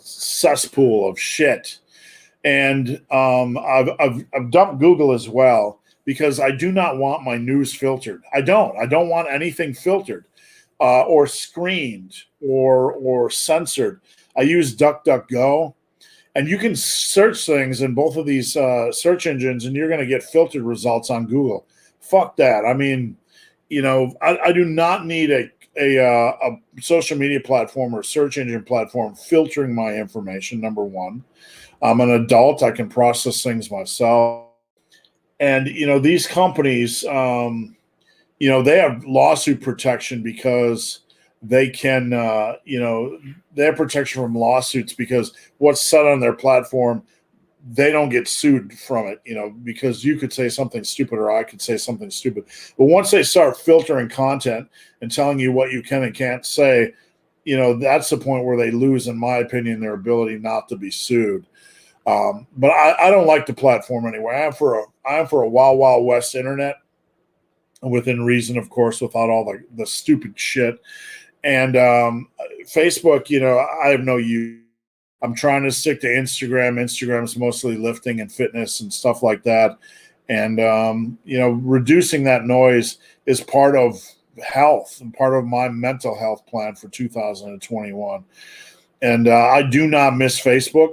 cesspool of shit. And I've dumped Google as well because I do not want my news filtered. I don't want anything filtered or screened or censored. I use DuckDuckGo, and you can search things in both of these search engines, and you're going to get filtered results on Google. Fuck that. I mean, I do not need a social media platform or search engine platform filtering my information, number one. I'm an adult. I can process things myself. And, these companies, they have lawsuit protection because they can, they have protection from lawsuits because what's said on their platform, they don't get sued from it, because you could say something stupid or I could say something stupid. But once they start filtering content and telling you what you can and can't say, that's the point where they lose, in my opinion, their ability not to be sued. But I don't like the platform anyway. I am for a Wild Wild West internet, within reason, of course, without all the stupid shit. And Facebook, I have no use. I'm trying to stick to Instagram. Instagram's mostly lifting and fitness and stuff like that. And, reducing that noise is part of health and part of my mental health plan for 2021. And I do not miss Facebook.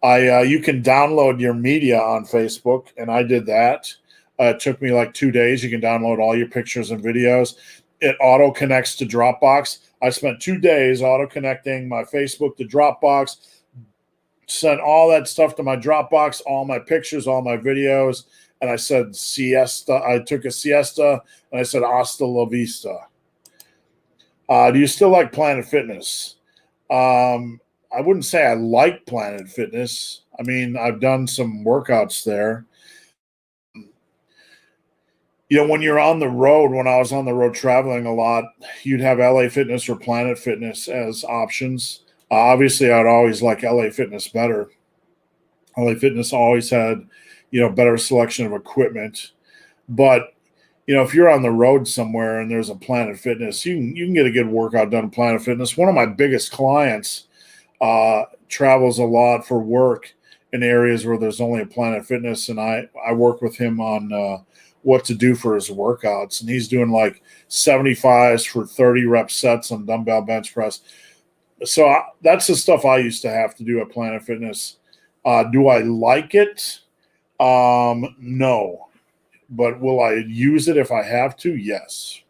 You can download your media on Facebook, and I did that. It took me like 2 days. You can download all your pictures and videos. It auto connects to Dropbox. I spent 2 days auto connecting my Facebook to Dropbox, sent all that stuff to my Dropbox, all my pictures, all my videos, and I said siesta. I took a siesta, and I said hasta la vista. Do you still like Planet Fitness? I wouldn't say I like Planet Fitness. I mean, I've done some workouts there. When you're on the road, when I was on the road traveling a lot, you'd have LA Fitness or Planet Fitness as options. Obviously, I'd always like LA Fitness better. LA Fitness always had, better selection of equipment. But, if you're on the road somewhere and there's a Planet Fitness, you can get a good workout done at Planet Fitness. One of my biggest clients travels a lot for work in areas where there's only a Planet Fitness, and I work with him on what to do for his workouts, and he's doing like 75s for 30 rep sets on dumbbell bench press. So that's the stuff I used to have to do at Planet Fitness. Do I like it? No, but will I use it if I have to? Yes.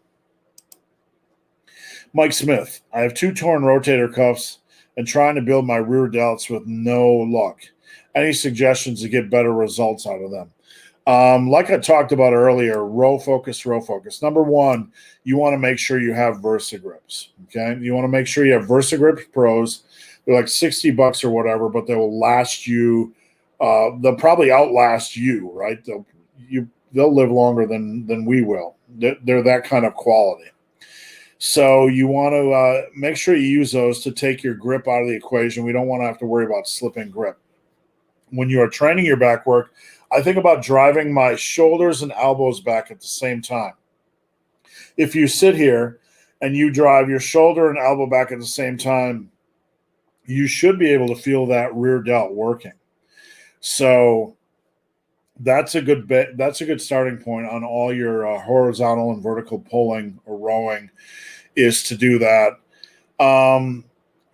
Mike Smith, I have 2 torn rotator cuffs and trying to build my rear delts with no luck. Any suggestions to get better results out of them? Like I talked about earlier, row focus. Number one, you want to make sure you have VersaGrips. Okay, you want to make sure you have VersaGrips Pros. They're like $60 or whatever, but they will last you. They'll probably outlast you, right? They'll live longer than we will. They're that kind of quality. So you want to make sure you use those to take your grip out of the equation. We don't want to have to worry about slipping grip. When you are training your back work, I think about driving my shoulders and elbows back at the same time. If you sit here and you drive your shoulder and elbow back at the same time, you should be able to feel that rear delt working. So that's a good starting point on all your horizontal and vertical pulling or rowing, is to do that.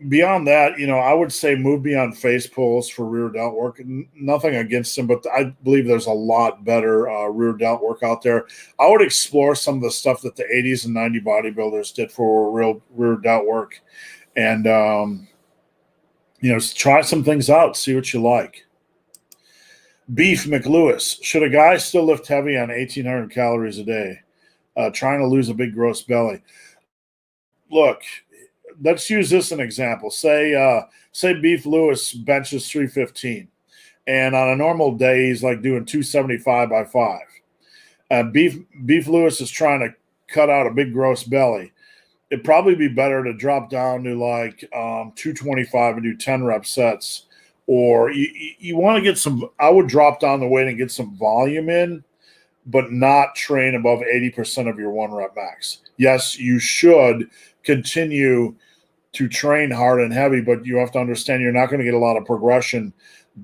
Beyond that, I would say move beyond face pulls for rear delt work. Nothing against them, but I believe there's a lot better rear delt work out there. I would explore some of the stuff that the 80s and 90s bodybuilders did for rear delt work, and try some things out, see what you like. Beef McLewis, should a guy still lift heavy on 1,800 calories a day, trying to lose a big gross belly? Look, let's use this as an example. Say Beef Lewis benches 315, and on a normal day he's like doing 275 by 5. Beef Lewis is trying to cut out a big gross belly. It'd probably be better to drop down to like 225 and do 10 rep sets. Or you want to get some. I would drop down the weight and get some volume in, but not train above 80% of your 1 rep max. Yes, you should continue to train hard and heavy, but you have to understand you're not going to get a lot of progression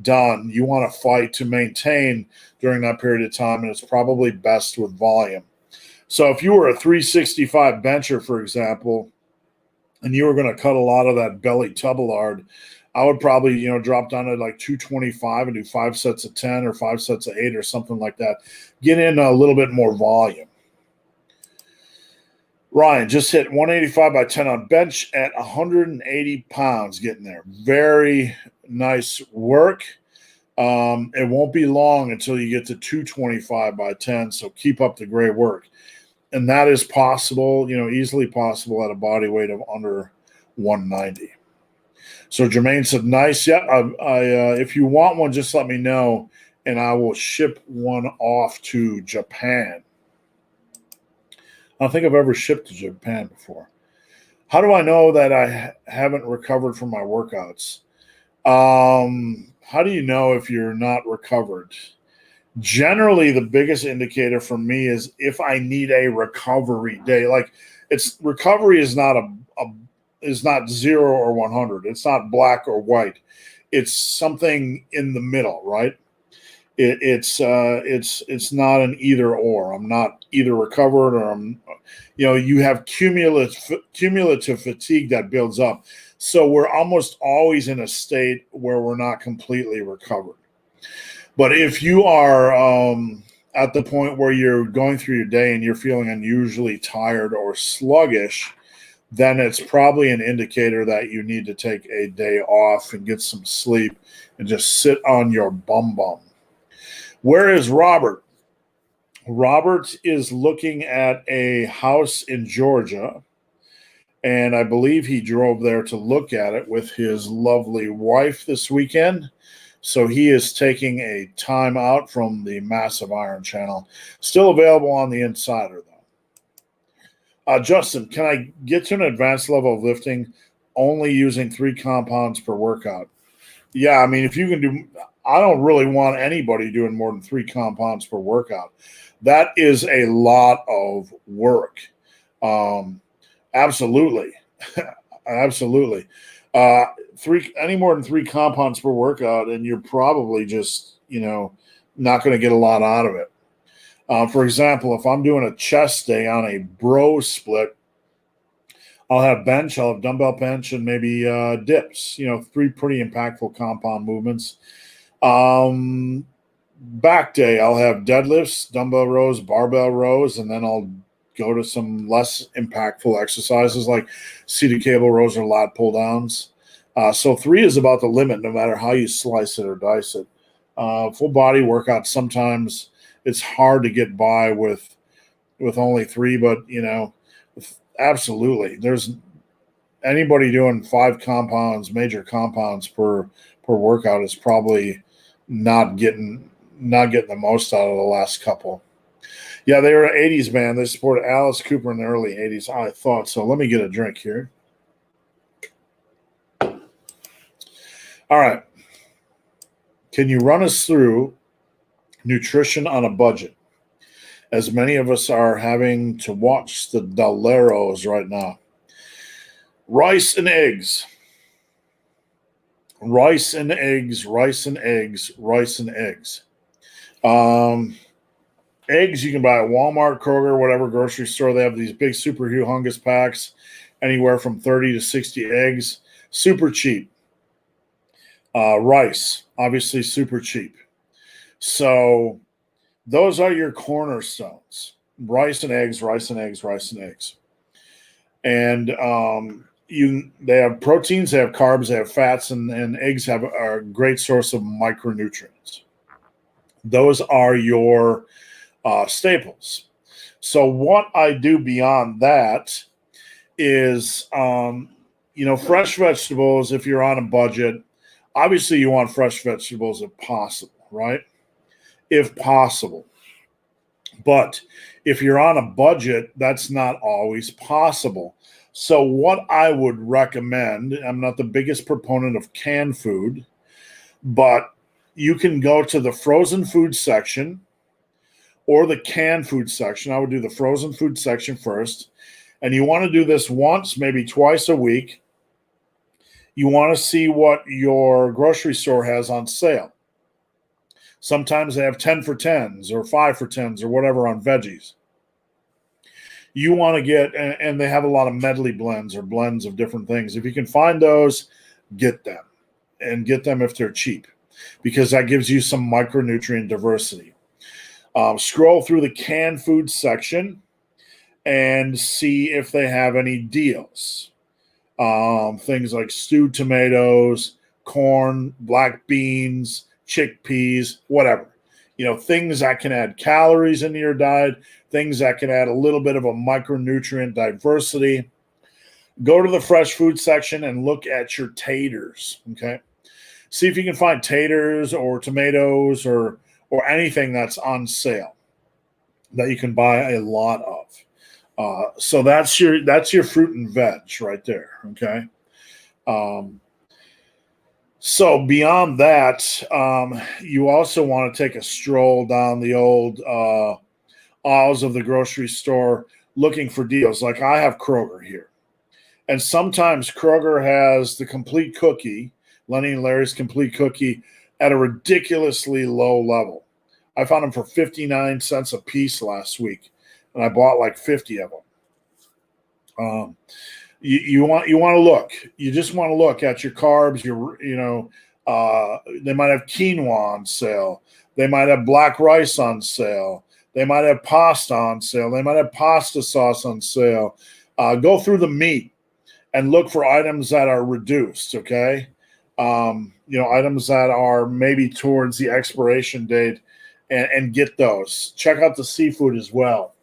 done. You want to fight to maintain during that period of time, and it's probably best with volume. So if you were a 365 bencher, for example, and you were going to cut a lot of that belly tubbulard, I would probably, drop down to like 225 and do 5 sets of 10 or 5 sets of 8 or something like that. Get in a little bit more volume. Ryan just hit 185 by 10 on bench at 180 pounds, getting there. Very nice work. It won't be long until you get to 225 by 10, so keep up the great work. And that is possible, easily possible at a body weight of under 190. So Jermaine said, nice. Yeah, if you want one, just let me know, and I will ship one off to Japan. I don't think I've ever shipped to Japan before. How do I know that I haven't recovered from my workouts? How do you know if you're not recovered? Generally, the biggest indicator for me is if I need a recovery day. Like, recovery is not is not 0 or 100. It's not black or white. It's something in the middle, right? It's not an either or. I'm not either recovered or you have cumulative fatigue that builds up. So we're almost always in a state where we're not completely recovered. But if you are at the point where you're going through your day and you're feeling unusually tired or sluggish, then it's probably an indicator that you need to take a day off and get some sleep and just sit on your bum. Where is Robert? Robert is looking at a house in Georgia, and I believe he drove there to look at it with his lovely wife this weekend. So he is taking a time out from the Massive Iron channel. Still available on the Insider, though. Justin, can I get to an advanced level of lifting only using 3 compounds per workout? Yeah, I mean, if you can do – I don't really want anybody doing more than 3 compounds per workout. That is a lot of work. Absolutely. Absolutely. Any more than 3 compounds per workout, and you're probably just, not going to get a lot out of it. For example, if I'm doing a chest day on a bro split, I'll have bench, I'll have dumbbell bench, and maybe dips, 3 pretty impactful compound movements. Back day, I'll have deadlifts, dumbbell rows, barbell rows, and then I'll go to some less impactful exercises like seated cable rows or lat pull downs. So 3 is about the limit, no matter how you slice it or dice it. Full body workout, sometimes it's hard to get by with only 3, but absolutely, there's anybody doing 5 compounds, major compounds per workout is probably not getting the most out of the last couple. Yeah, they were an 80s band. They supported Alice Cooper in the early 80s. I thought so. Let me get a drink here. All right. Can you run us through nutrition on a budget? As many of us are having to watch the Doleros right now. Rice and eggs. Rice and eggs, rice and eggs, rice and eggs. Eggs you can buy at Walmart, Kroger, whatever grocery store. They have these big super humongous packs, anywhere from 30 to 60 eggs. Super cheap. Rice, obviously super cheap. So those are your cornerstones. Rice and eggs, rice and eggs, rice and eggs. And they have proteins, they have carbs, they have fats, and eggs are a great source of micronutrients. Those are your staples. So what I do beyond that is, fresh vegetables. If you're on a budget, obviously you want fresh vegetables if possible, right? If possible. But if you're on a budget, that's not always possible. So what I would recommend, I'm not the biggest proponent of canned food, but you can go to the frozen food section or the canned food section. I would do the frozen food section first. And you want to do this once, maybe twice a week. You want to see what your grocery store has on sale. Sometimes they have 10 for 10s or 5 for 10s or whatever on veggies. You want to get, and they have a lot of medley blends or blends of different things. If you can find those, get them. And get them if they're cheap, because that gives you some micronutrient diversity. Scroll through the canned food section and see if they have any deals. Things like stewed tomatoes, corn, black beans, chickpeas, whatever. things that can add calories into your diet, things that can add a little bit of a micronutrient diversity. Go to the fresh food section and look at your taters, okay? See if you can find taters or tomatoes or anything that's on sale that you can buy a lot of. So that's your fruit and veg right there, okay? So beyond that, you also want to take a stroll down the old aisles of the grocery store looking for deals. Like I have Kroger here. And sometimes Kroger has the complete cookie, Lenny and Larry's complete cookie, at a ridiculously low level. I found them for 59 cents a piece last week, and I bought like 50 of them. You want to look. You just want to look at your carbs. They might have quinoa on sale. They might have black rice on sale. They might have pasta on sale. They might have pasta sauce on sale. Go through the meat and look for items that are reduced, okay? Items that are maybe towards the expiration date and get those. Check out the seafood as well.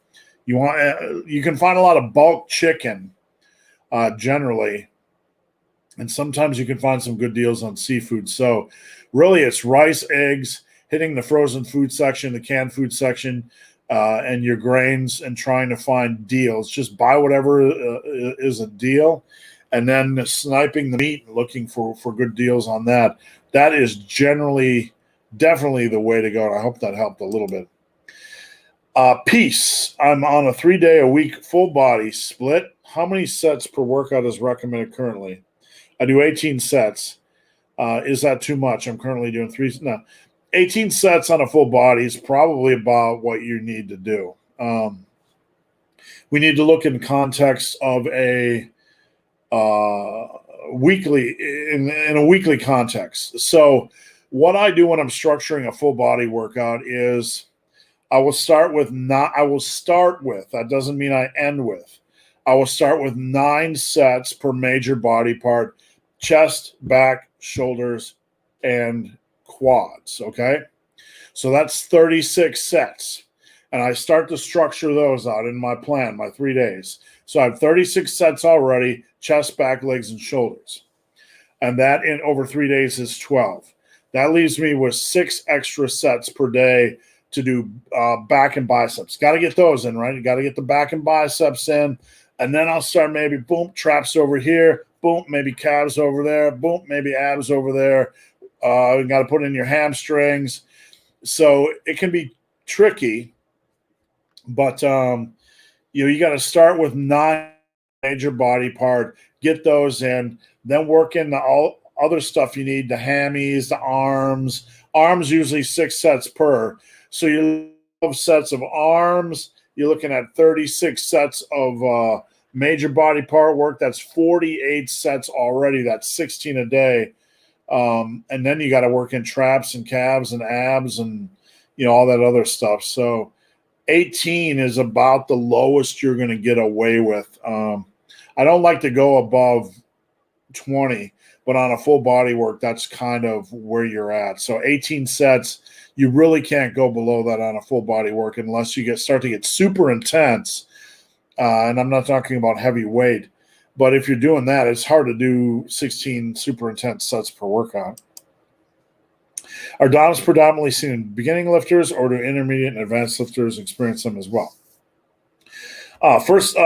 You can find a lot of bulk chicken generally, and sometimes you can find some good deals on seafood. So really it's rice, eggs, hitting the frozen food section, the canned food section, and your grains, and trying to find deals. Just buy whatever is a deal, and then sniping the meat and looking for good deals on that. That is definitely the way to go. And I hope that helped a little bit. Peace. I'm on a 3-day-a-week full body split. How many sets per workout is recommended currently? I do 18 sets. Is that too much? I'm currently doing 3. No. 18 sets on a full body is probably about what you need to do. We need to look in context of a weekly, in a weekly context. So what I do when I'm structuring a full body workout is I will start with, that doesn't mean I end with. I will start with 9 sets per major body part: chest, back, shoulders, and quads, okay? So that's 36 sets. And I start to structure those out in my plan, my 3 days. So I have 36 sets already: chest, back, legs, and shoulders. And that in over 3 days is 12. That leaves me with 6 extra sets per day to do back and biceps. Got to get those in, right? You got to get the back and biceps in. And then I'll start maybe, boom, traps over here. Boom, maybe calves over there. Boom, maybe abs over there. You got to put in your hamstrings. So it can be tricky. But, you got to start with 9 major body part. Get those in. Then work in the all other stuff you need, the hammies, the arms. Arms usually 6 sets per. So you have sets of arms. You're looking at 36 sets of major body part work. That's 48 sets already. That's 16 a day. And then you got to work in traps and calves and abs and, all that other stuff. So 18 is about the lowest you're going to get away with. I don't like to go above 20, but on a full body work, that's kind of where you're at. So 18 sets, you really can't go below that on a full body work unless you start to get super intense. And I'm not talking about heavy weight, but if you're doing that, it's hard to do 16 super intense sets per workout. Are DOMs predominantly seen in beginning lifters, or do intermediate and advanced lifters experience them as well? First,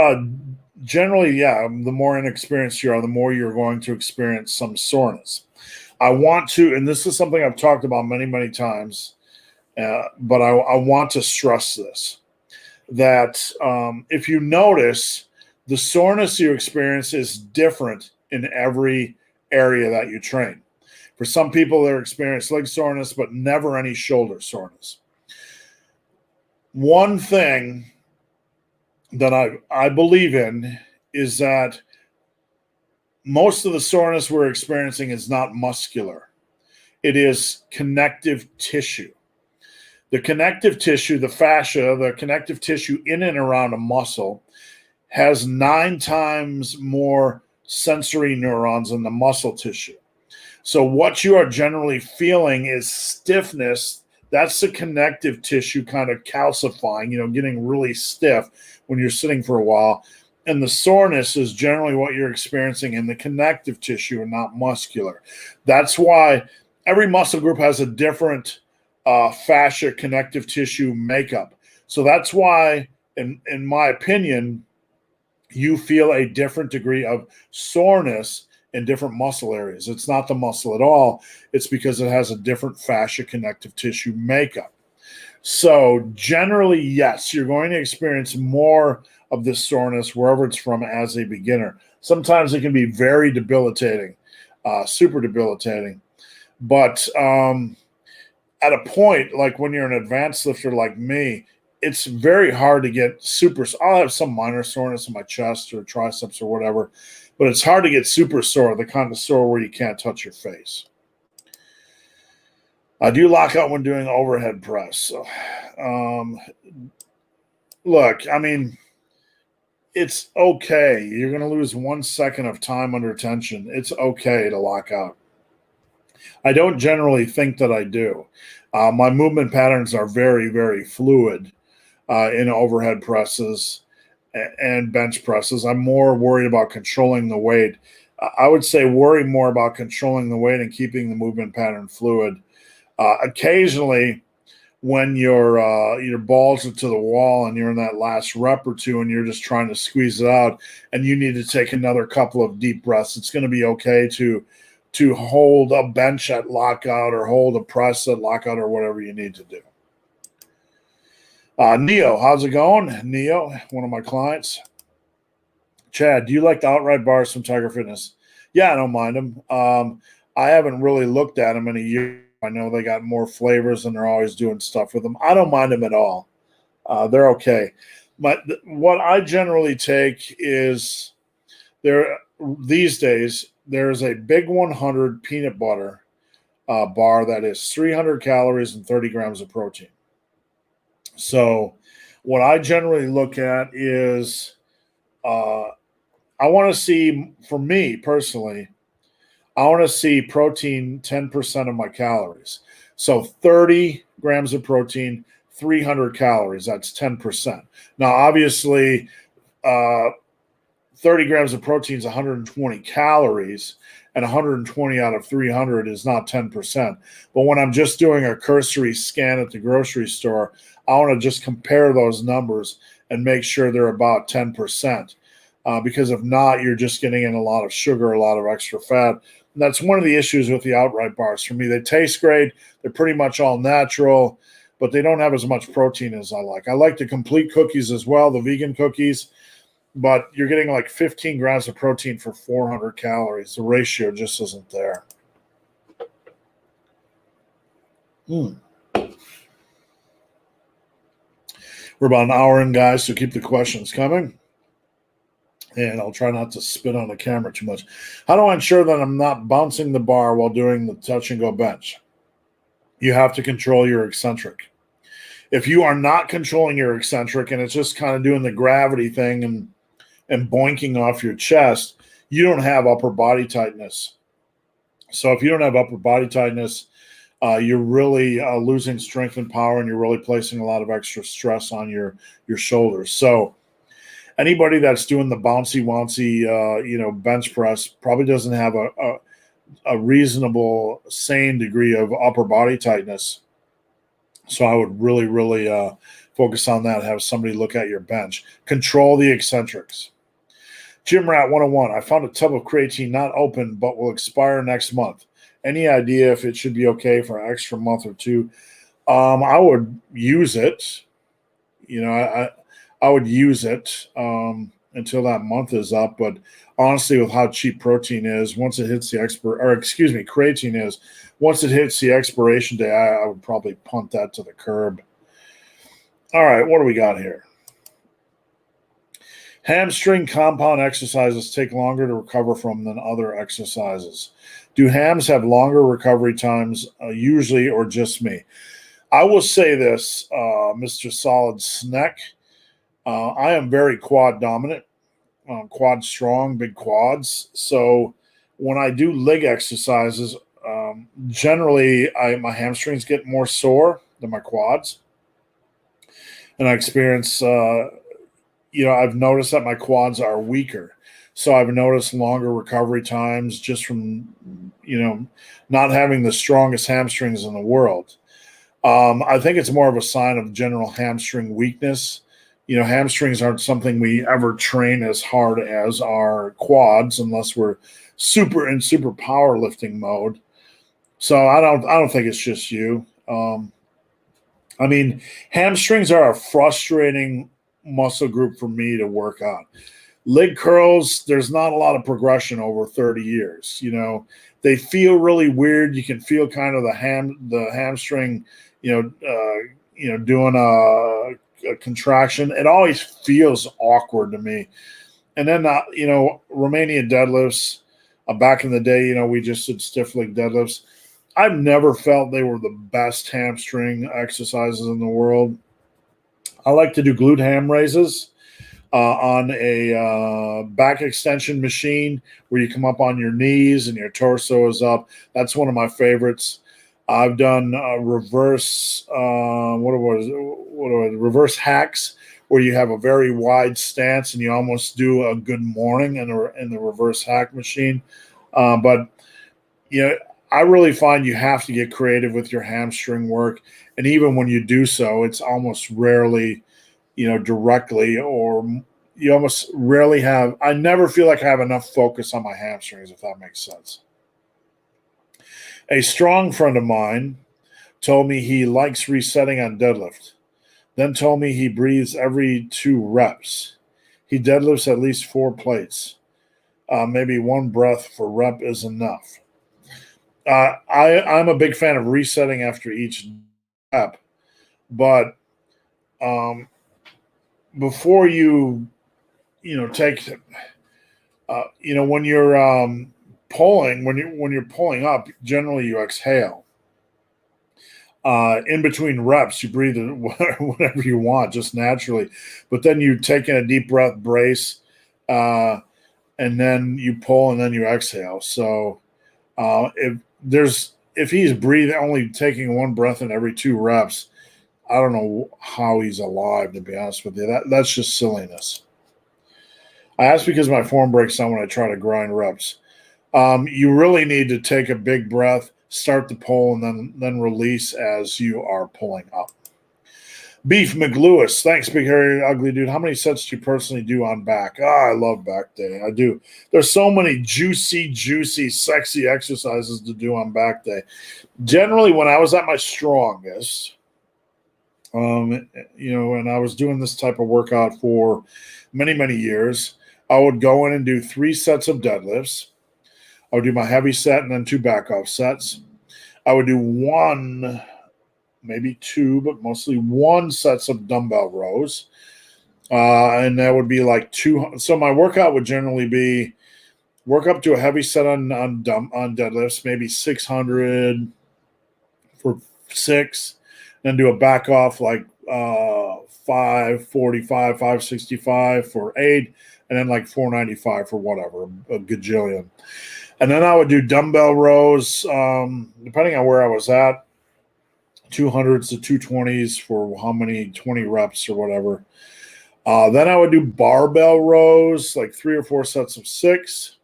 generally, yeah, the more inexperienced you are, the more you're going to experience some soreness. I want to, and this is something I've talked about many, many times, but I want to stress this, that if you notice, the soreness you experience is different in every area that you train. For some people, they experience leg soreness, but never any shoulder soreness. One thing that I believe in is that most of the soreness we're experiencing is not muscular. It is connective tissue. The connective tissue, the fascia, the connective tissue in and around a muscle has 9 times more sensory neurons than the muscle tissue. So what you are generally feeling is stiffness That's the connective tissue kind of calcifying, getting really stiff when you're sitting for a while. And the soreness is generally what you're experiencing in the connective tissue and not muscular. That's why every muscle group has a different fascia connective tissue makeup. So that's why, in my opinion, you feel a different degree of soreness in different muscle areas. It's not the muscle at all. It's because it has a different fascia connective tissue makeup. So generally, yes, you're going to experience more of this soreness wherever it's from as a beginner. Sometimes it can be very debilitating, super debilitating. But at a point, like when you're an advanced lifter like me, it's very hard to get super. I'll have some minor soreness in my chest or triceps or whatever, but it's hard to get super sore, the kind of sore where you can't touch your face. Do you lock out when doing overhead press? Look, I mean, it's okay. You're going to lose 1 second of time under tension. It's okay to lock out. I don't generally think that I do. My movement patterns are very, very fluid in overhead presses and bench presses. I'm more worried about controlling the weight. I would say worry more about controlling the weight and keeping the movement pattern fluid. Occasionally, when your balls are to the wall and you're in that last rep or two and you're just trying to squeeze it out and you need to take another couple of deep breaths, it's going to be okay to hold a bench at lockout or hold a press at lockout or whatever you need to do. Neo, how's it going? Neo, one of my clients. Chad, do you like the outright bars from Tiger Fitness? Yeah, I don't mind them. I haven't really looked at them in a year. I know they got more flavors and they're always doing stuff with them. I don't mind them at all. They're okay. But what I generally take is these days, there's a Big 100 peanut butter bar that is 300 calories and 30 grams of protein. So what I generally look at is I want to see, for me personally, I want to see protein 10% of my calories. So 30 grams of protein, 300 calories, that's 10%. Now, obviously, 30 grams of protein is 120 calories, and 120 out of 300 is not 10%. But when I'm just doing a cursory scan at the grocery store, I want to just compare those numbers and make sure they're about 10%. Because if not, you're just getting in a lot of sugar, a lot of extra fat. And that's one of the issues with the outright bars for me. They taste great. They're pretty much all natural, but they don't have as much protein as I like. I like the complete cookies as well, the vegan cookies, but you're getting like 15 grams of protein for 400 calories. The ratio just isn't there. We're about an hour in, guys, so keep the questions coming. And I'll try not to spit on the camera too much. How do I ensure that I'm not bouncing the bar while doing the touch and go bench? You have to control your eccentric. If you are not controlling your eccentric and it's just kind of doing the gravity thing and boinking off your chest, you don't have upper body tightness. So if you don't have upper body tightness, you're really losing strength and power, and you're really placing a lot of extra stress on your shoulders. So anybody that's doing the bouncy bench press probably doesn't have a reasonable, sane degree of upper body tightness. So I would really, really focus on that. Have somebody look at your bench. Control the eccentrics. Gym Rat 101. I found a tub of creatine not open but will expire next month. Any idea if it should be okay for an extra month or two? I would use it. I would use it until that month is up. But honestly, with how cheap protein is, once it hits the creatine is, once it hits the expiration day, I would probably punt that to the curb. All right, what do we got here? Hamstring compound exercises take longer to recover from than other exercises. Do hams have longer recovery times usually, or just me? I will say this, Mr. Solid Snack. I am very quad dominant, quad strong, big quads. So when I do leg exercises, generally my hamstrings get more sore. than my quads. And I experience, I've noticed that my quads are weaker. So I've noticed longer recovery times just from, not having the strongest hamstrings in the world. I think it's more of a sign of general hamstring weakness. Hamstrings aren't something we ever train as hard as our quads unless we're super powerlifting mode. So I don't think it's just you. Hamstrings are a frustrating muscle group for me to work on. Leg curls, there's not a lot of progression over 30 years. They feel really weird. You can feel kind of the hamstring, doing a contraction. It always feels awkward to me. And then, Romanian deadlifts, back in the day, we just did stiff leg deadlifts. I've never felt they were the best hamstring exercises in the world. I like to do glute ham raises on a back extension machine where you come up on your knees and your torso is up. That's one of my favorites. I've done reverse reverse hacks where you have a very wide stance and you almost do a good morning in the reverse hack machine. But I really find you have to get creative with your hamstring work, and even when you do so, it's almost rarely, directly, or you almost rarely have. I never feel like I have enough focus on my hamstrings, if that makes sense. A strong friend of mine told me he likes resetting on deadlift, then told me he breathes every 2 reps. He deadlifts at least 4 plates. Maybe 1 breath for rep is enough. I'm a big fan of resetting after each rep, but before you take, when you're pulling, when you're pulling up, generally you exhale. In between reps, you breathe whatever you want, just naturally, but then you take in a deep breath, brace, and then you pull, and then you exhale. So if he's breathing, only taking 1 breath in every 2 reps, I don't know how he's alive, to be honest with you. That's just silliness. I ask because my form breaks down when I try to grind reps. You really need to take a big breath, start the pull, and then release as you are pulling up. Beef McLewis, thanks, big hairy ugly dude. How many sets do you personally do on back? I love back day. I do. There's so many juicy, sexy exercises to do on back day. Generally, when I was at my strongest, and I was doing this type of workout for many, many years, I would go in and do 3 sets of deadlifts. I would do my heavy set and then 2 back off sets. I would do 1, maybe 2, but mostly 1 sets of dumbbell rows. And that would be like 2. So my workout would generally be work up to a heavy set on deadlifts, maybe 600 for 6, then do a back off like 545, 565 for 8, and then like 495 for whatever, a gajillion. And then I would do dumbbell rows, depending on where I was at, 200s to 220s for how many, 20 reps or whatever. Then I would do barbell rows, like 3 or 4 sets of 6.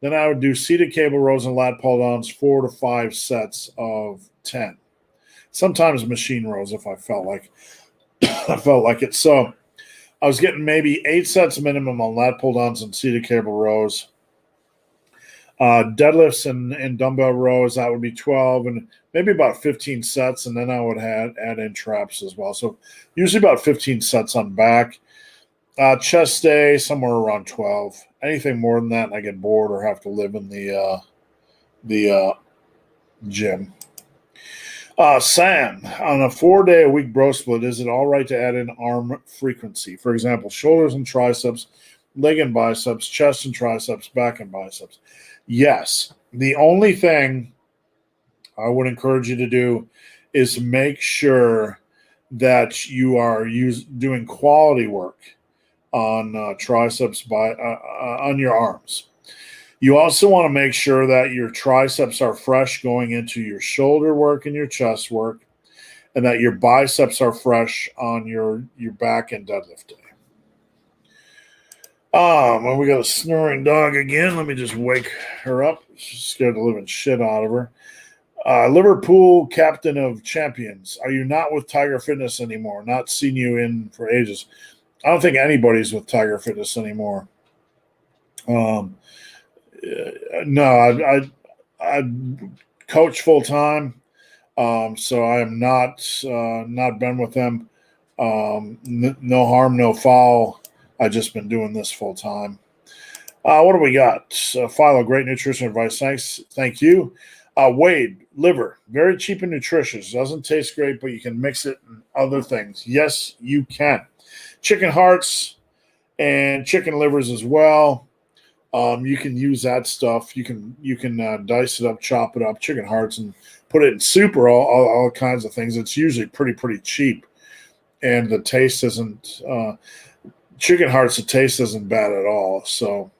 Then I would do seated cable rows and lat pull downs, 4 to 5 sets of 10. Sometimes machine rows if I felt like it. So I was getting maybe 8 sets minimum on lat pull downs and seated cable rows. Deadlifts and dumbbell rows, that would be 12 and maybe about 15 sets, and then I would add in traps as well. So usually about 15 sets on back. Chest day, somewhere around 12. Anything more than that, and I get bored or have to live in the gym. Sam, on a 4-day-a-week bro split, is it all right to add in arm frequency? For example, shoulders and triceps, leg and biceps, chest and triceps, back and biceps. Yes. The only thing I would encourage you to do is make sure that you are doing quality work on triceps on your arms. You also want to make sure that your triceps are fresh going into your shoulder work and your chest work. and that your biceps are fresh on your back and deadlift day. Well, we got a snoring dog again. Let me just wake her up. She's scared the living shit out of her. Liverpool captain of champions. Are you not with Tiger Fitness anymore? Not seen you in for ages. I don't think anybody's with Tiger Fitness anymore. No, I coach full time, so I am not been with them. No harm, no foul. I've just been doing this full time. What do we got? Philo, great nutrition advice. Thanks. Thank you. Wade, liver, very cheap and nutritious. Doesn't taste great, but you can mix it in other things. Yes, you can. Chicken hearts and chicken livers as well. You can use that stuff. You can dice it up, chop it up, chicken hearts, and put it in soup or all kinds of things. It's usually pretty cheap, and the taste isn't. Chicken hearts, the taste isn't bad at all. So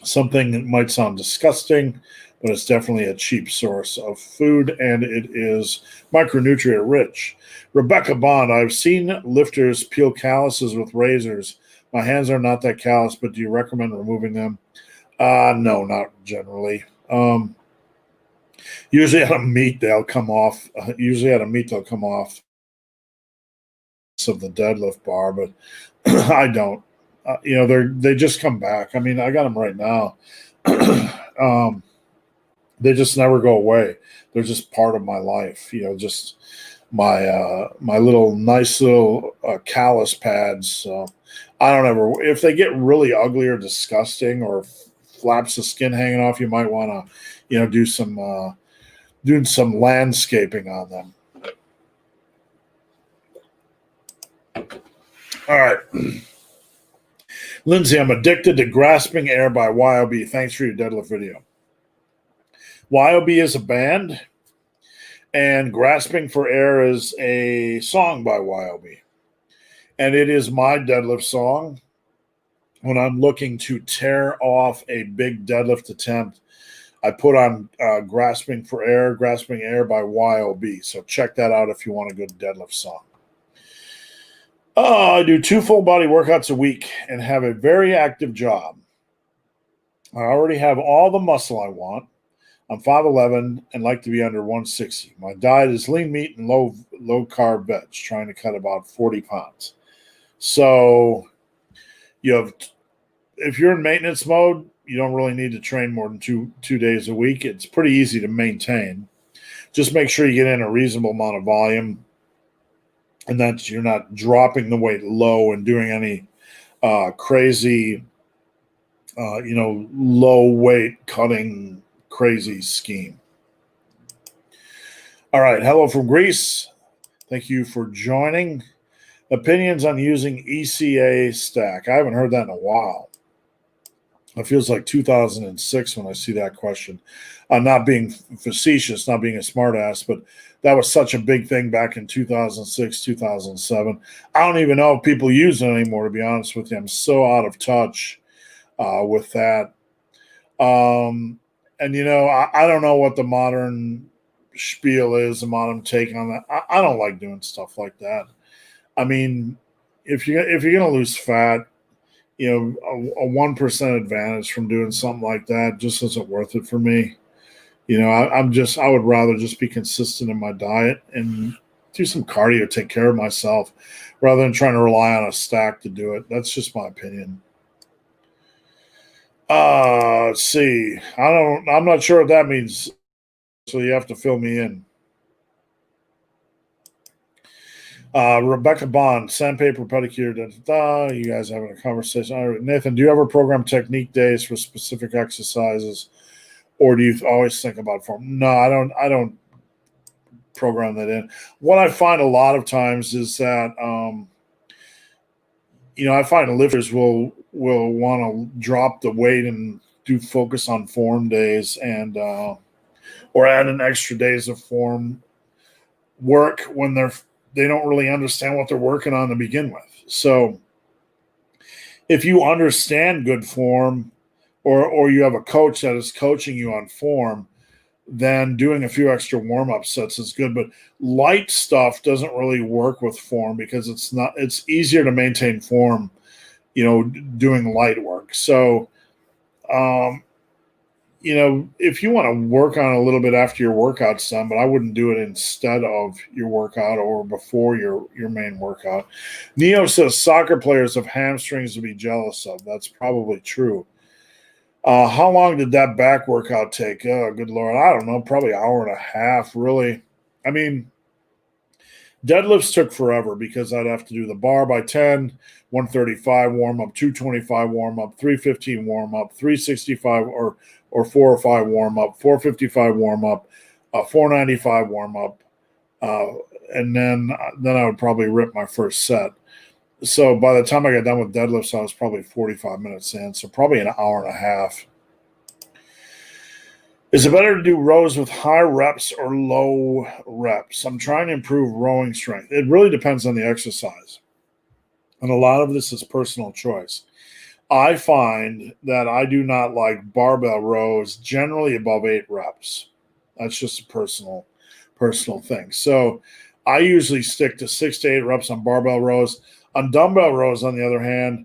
something that might sound disgusting, but it's definitely a cheap source of food, and it is micronutrient rich. Rebecca Bond, I've seen lifters peel calluses with razors. My hands are not that callous, but do you recommend removing them? No, not generally. Usually at a meet, they'll come off. Of the deadlift bar, but I don't. They just come back. I mean, I got them right now. They just never go away. They're just part of my life. Just my nice little callus pads. So I don't ever. If they get really ugly or disgusting or flaps of skin hanging off, you might want to, doing some landscaping on them. All right. Lindsay, I'm addicted to Grasping Air by YOB. Thanks for your deadlift video. YOB is a band, and Grasping for Air is a song by YOB. And it is my deadlift song when I'm looking to tear off a big deadlift attempt. I put on Grasping Air by YOB. So check that out if you want a good deadlift song. I do 2 full body workouts a week and have a very active job. I already have all the muscle I want. I'm 5'11" and like to be under 160. My diet is lean meat and low carb veg, trying to cut about 40 pounds. So if you're in maintenance mode, you don't really need to train more than two days a week. It's pretty easy to maintain. Just make sure you get in a reasonable amount of volume, and that you're not dropping the weight low and doing any crazy, low weight cutting crazy scheme. All right. Hello from Greece. Thank you for joining. Opinions on using ECA stack. I haven't heard that in a while. It feels like 2006 when I see that question. I'm not being facetious, not being a smartass, but that was such a big thing back in 2006, 2007. I don't even know if people use it anymore, to be honest with you. I'm so out of touch with that. And, I don't know what the modern spiel is, the modern take on that. I don't like doing stuff like that. I mean, if you're going to lose fat, a 1% advantage from doing something like that just isn't worth it for me. I would rather just be consistent in my diet and do some cardio, take care of myself, rather than trying to rely on a stack to do it. That's just my opinion. Let's see. I'm not sure what that means, so you have to fill me in. Rebecca Bond, sandpaper, pedicure, you guys having a conversation. All right, Nathan, do you ever program technique days for specific exercises, or do you always think about form? No, I don't program that in. What I find a lot of times is that, I find lifters will want to drop the weight and do focus on form days and or add an extra days of form work when they don't really understand what they're working on to begin with. So if you understand good form, or you have a coach that is coaching you on form, then doing a few extra warm-up sets is good. But light stuff doesn't really work with form because it's easier to maintain form, doing light work. So, if you want to work on a little bit after your workout's done, but I wouldn't do it instead of your workout or before your main workout. Neo says soccer players have hamstrings to be jealous of. That's probably true. How long did that back workout take? Oh, good Lord. I don't know. Probably an hour and a half, really. I mean, deadlifts took forever because I'd have to do the bar by 10, 135 warm-up, 225 warm-up, 315 warm-up, 365 or 405 warm-up, 455 warm-up, 495 warm-up, and then I would probably rip my first set. So by the time I got done with deadlifts, I was probably 45 minutes in, so probably an hour and a half. Is it better to do rows with high reps or low reps? I'm trying to improve rowing strength. It really depends on the exercise. And a lot of this is personal choice. I find that I do not like barbell rows generally above 8 reps. That's just a personal thing. So I usually stick to 6 to 8 reps on barbell rows. On dumbbell rows, on the other hand,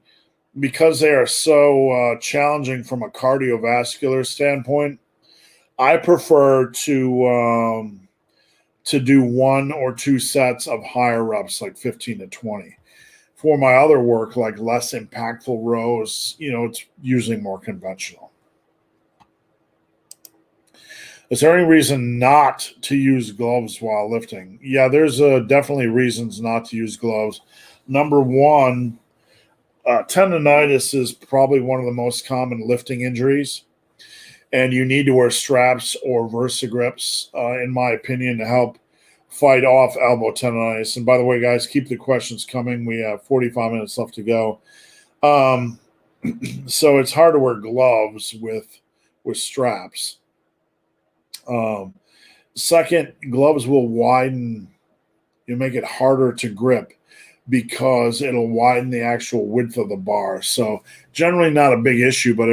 because they are so challenging from a cardiovascular standpoint, I prefer to do 1 or 2 sets of higher reps, like 15 to 20. For my other work, like less impactful rows, it's usually more conventional. Is there any reason not to use gloves while lifting? Yeah, there's definitely reasons not to use gloves. Number one, tendonitis is probably one of the most common lifting injuries, and you need to wear straps or versigrips, in my opinion, to help fight off elbow tendonitis. And by the way, guys, keep the questions coming. We have 45 minutes left to go. So it's hard to wear gloves with straps. Second, gloves will widen. You make it harder to grip because it'll widen the actual width of the bar. So generally not a big issue, but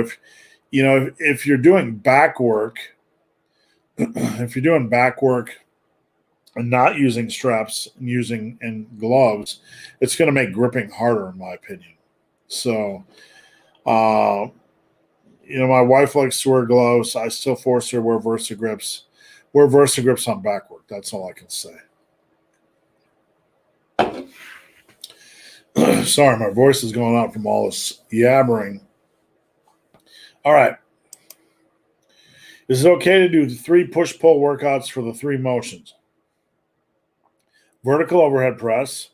if you're doing back work, and not using straps and using gloves, it's going to make gripping harder, in my opinion. So, my wife likes to wear gloves. I still force her to wear versigrips. Wear versigrips on back work. That's all I can say. Sorry, my voice is going out from all this yabbering. All right. Is it okay to do the 3 push-pull workouts for the 3 motions? Vertical overhead press.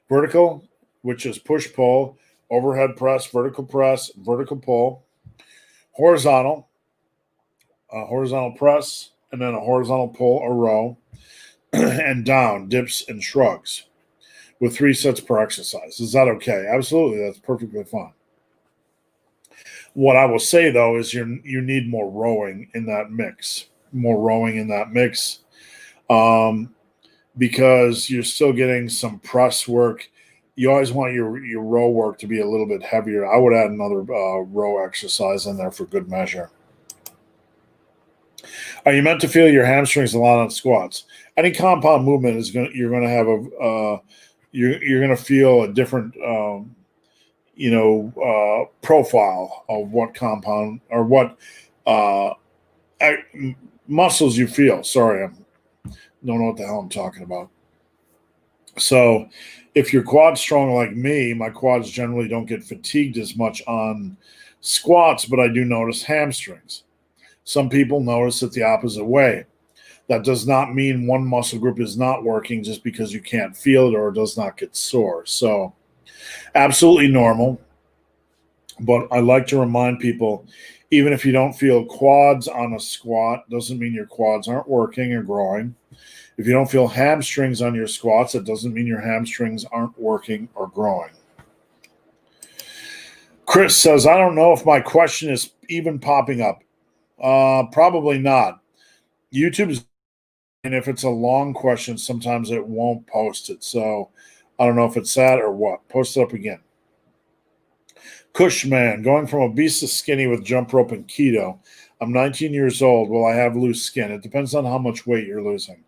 Vertical, which is push-pull, overhead press, vertical pull. Horizontal, horizontal press, and then a horizontal pull or row. And down, dips and shrugs with 3 sets per exercise. Is that okay? Absolutely. That's perfectly fine. What I will say, though, is you need more rowing in that mix. Because you're still getting some press work. You always want your row work to be a little bit heavier. I would add another row exercise in there for good measure. Are you meant to feel your hamstrings a lot on squats? Any compound movement you're going to have you're going to feel a different profile of what compound or what muscles you feel. Sorry, I don't know what the hell I'm talking about. So if your quad's strong like me, my quads generally don't get fatigued as much on squats, but I do notice hamstrings. Some people notice it the opposite way. That does not mean one muscle group is not working just because you can't feel it or it does not get sore. So absolutely normal. But I like to remind people, even if you don't feel quads on a squat, doesn't mean your quads aren't working or growing. If you don't feel hamstrings on your squats, it doesn't mean your hamstrings aren't working or growing. Chris says, I don't know if my question is even popping up. Probably not. YouTube's, and if it's a long question, sometimes it won't post it. So I don't know if it's that or what. Post it up again. Cushman, going from obese to skinny with jump rope and keto. I'm 19 years old. Will I have loose skin? It depends on how much weight you're losing.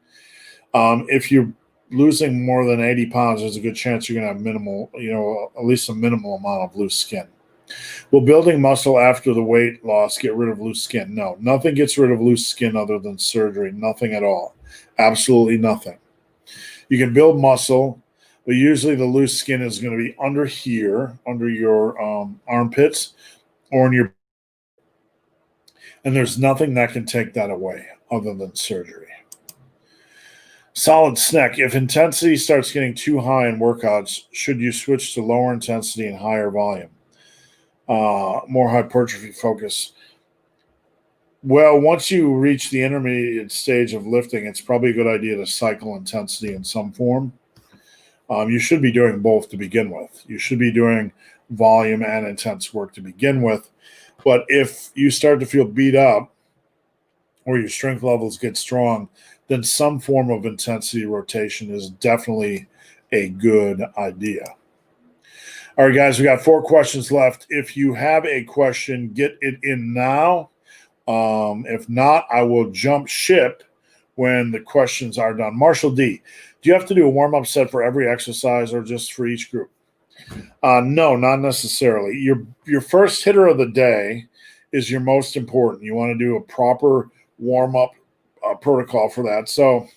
If you're losing more than 80 pounds, there's a good chance you're going to have minimal, at least a minimal amount of loose skin. Will building muscle after the weight loss get rid of loose skin? No, nothing gets rid of loose skin other than surgery. Nothing at all. Absolutely nothing. You can build muscle, but usually the loose skin is going to be under here, under your armpits, or in your, and there's nothing that can take that away other than surgery. Solid snack. If intensity starts getting too high in workouts, should you switch to lower intensity and higher volume? More hypertrophy focus. Well, once you reach the intermediate stage of lifting, it's probably a good idea to cycle intensity in some form. You should be doing both to begin with. You should be doing volume and intense work to begin with. But if you start to feel beat up or your strength levels get strong, then some form of intensity rotation is definitely a good idea. All right, guys, we got 4 questions left. If you have a question, get it in now. If not, I will jump ship when the questions are done. Marshall D, do you have to do a warm-up set for every exercise or just for each group? No, not necessarily. Your first hitter of the day is your most important. You want to do a proper warm-up protocol for that. So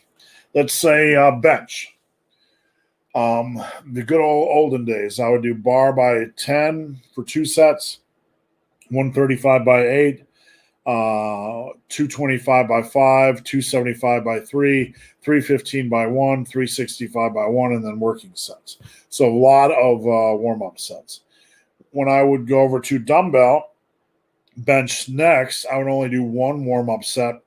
let's say bench. The good olden days, I would do bar by 10 for 2 sets, 135 by 8, 225 by 5, 275 by 3, 315 by 1, 365 by 1, and then working sets. So a lot of warm-up sets. When I would go over to dumbbell bench next, I would only do 1 warm-up set,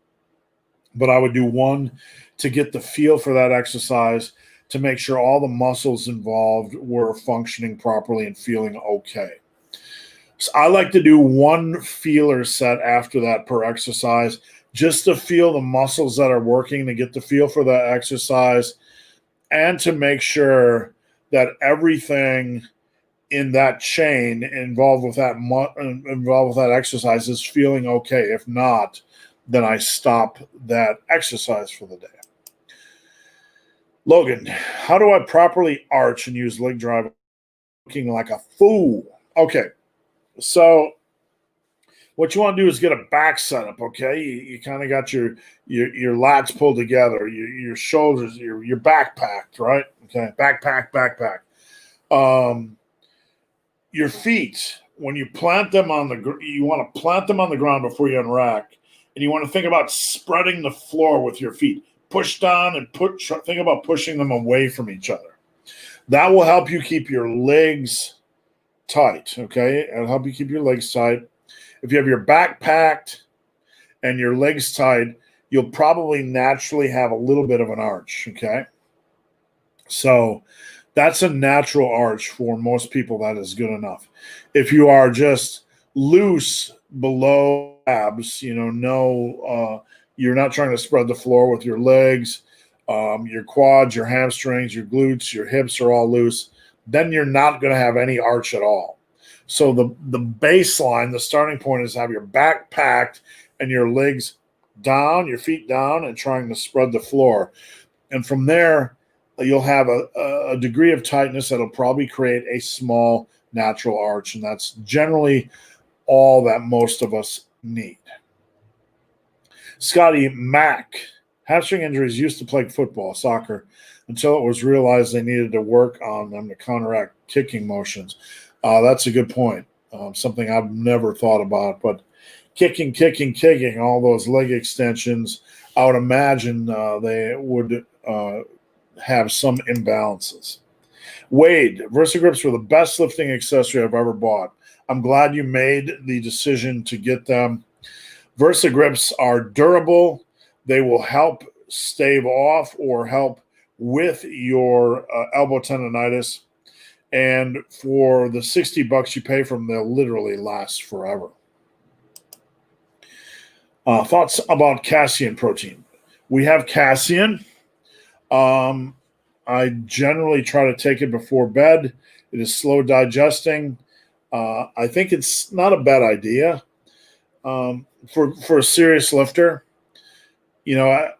but I would do 1 to get the feel for that exercise, to make sure all the muscles involved were functioning properly and feeling okay. So I like to do 1 feeler set after that per exercise, just to feel the muscles that are working, to get the feel for the exercise, and to make sure that everything in that chain involved with that exercise is feeling okay. If not, then I stop that exercise for the day. Logan, how do I properly arch and use leg drive looking like a fool? Okay, so what you want to do is get a back setup, okay? You kind of got your lats pulled together, your shoulders, your back packed, right? Okay, backpack. Your feet, when you plant them you want to plant them on the ground before you unrack, and you want to think about spreading the floor with your feet. Push down and think about pushing them away from each other. That will help you keep your legs tight, okay? It'll help you keep your legs tight. If you have your back packed and your legs tight, you'll probably naturally have a little bit of an arch, okay? So that's a natural arch for most people. That is good enough. If you are just loose below abs, you're not trying to spread the floor with your legs, your quads, your hamstrings, your glutes, your hips are all loose, then you're not going to have any arch at all. So the baseline, the starting point is have your back packed and your legs down, your feet down, and trying to spread the floor. And from there, you'll have a degree of tightness that'll probably create a small natural arch, and that's generally all that most of us need. Scotty Mack, hamstring injuries used to plague football, soccer, until it was realized they needed to work on them to counteract kicking motions. That's a good point. Something I've never thought about, but kicking, all those leg extensions, I would imagine they would have some imbalances. Wade, VersaGrips were the best lifting accessory I've ever bought. I'm glad you made the decision to get them. VersaGrips are durable. They will help stave off or help with your elbow tendonitis. And for the $60 you pay for them, they'll literally last forever. Thoughts about Casein protein? We have Casein. I generally try to take it before bed. It is slow digesting. I think it's not a bad idea. For a serious lifter, there's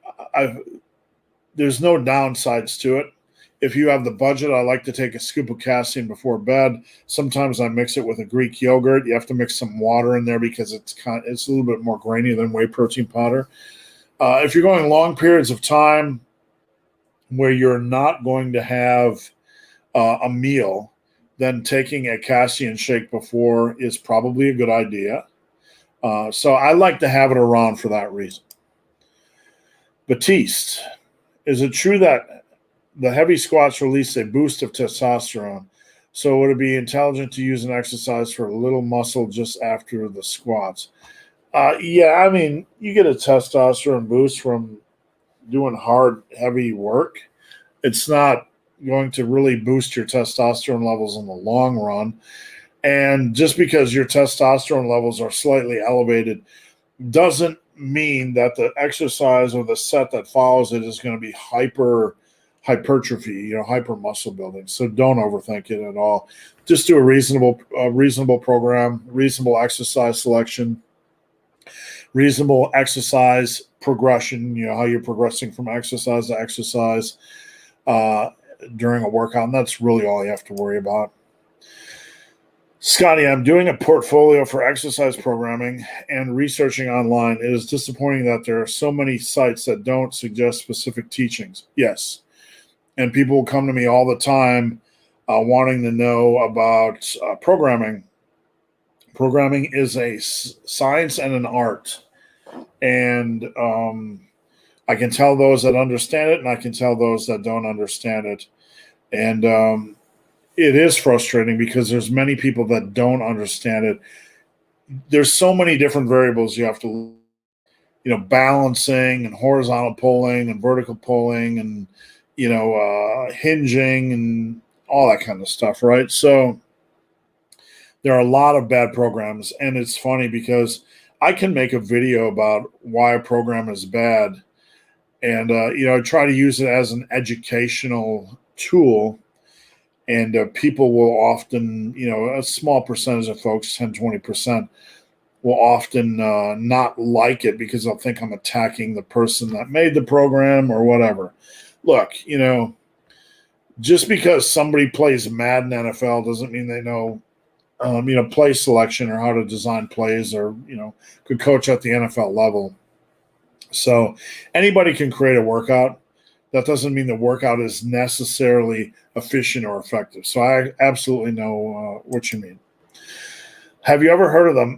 no downsides to it. If you have the budget, I like to take a scoop of casein before bed. Sometimes I mix it with a Greek yogurt. You have to mix some water in there because it's a little bit more grainy than whey protein powder. If you're going long periods of time where you're not going to have a meal, then taking a casein shake before is probably a good idea. So I like to have it around for that reason. Batiste, is it true that the heavy squats release a boost of testosterone? So would it be intelligent to use an exercise for a little muscle just after the squats? Yeah, I mean, you get a testosterone boost from doing hard, heavy work. It's not going to really boost your testosterone levels in the long run. And just because your testosterone levels are slightly elevated doesn't mean that the exercise or the set that follows it is going to be hypertrophy, hyper muscle building. So don't overthink it at all. Just do a reasonable program, reasonable exercise selection, reasonable exercise progression, how you're progressing from exercise to exercise during a workout. And that's really all you have to worry about. Scotty, I'm doing a portfolio for exercise programming and researching online. It is disappointing that there are so many sites that don't suggest specific teachings. Yes. And people will come to me all the time wanting to know about programming. Programming is a science and an art. And I can tell those that understand it, and I can tell those that don't understand it. And it is frustrating because there's many people that don't understand it. There's so many different variables you have to, balancing and horizontal pulling and vertical pulling and, hinging and all that kind of stuff, right? So there are a lot of bad programs, and it's funny because I can make a video about why a program is bad, and I try to use it as an educational tool. And people will often, a small percentage of folks, 10, 20%, will often not like it because they'll think I'm attacking the person that made the program or whatever. Look, just because somebody plays Madden NFL doesn't mean they know, play selection or how to design plays or, could coach at the NFL level. So anybody can create a workout. That doesn't mean the workout is necessarily efficient or effective. So I absolutely know what you mean. Have you ever heard of the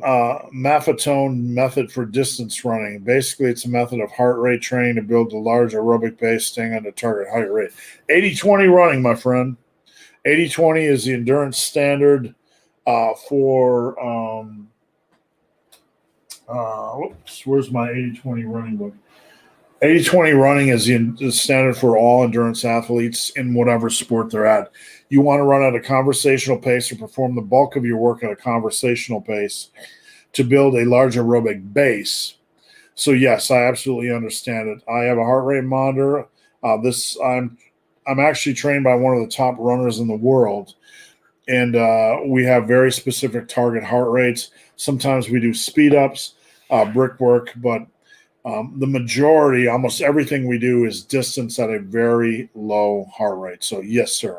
Maffetone method for distance running? Basically, it's a method of heart rate training to build a large aerobic base staying on the target height rate. 80-20 running, my friend. 80-20 is the endurance standard for where's my 80-20 running book? 80-20 running is the standard for all endurance athletes in whatever sport they're at. You want to run at a conversational pace or perform the bulk of your work at a conversational pace to build a large aerobic base. So yes, I absolutely understand it. I have a heart rate monitor. I'm actually trained by one of the top runners in the world, and we have very specific target heart rates. Sometimes we do speed ups, brick work, but the majority, almost everything we do is distance at a very low heart rate. So yes, sir.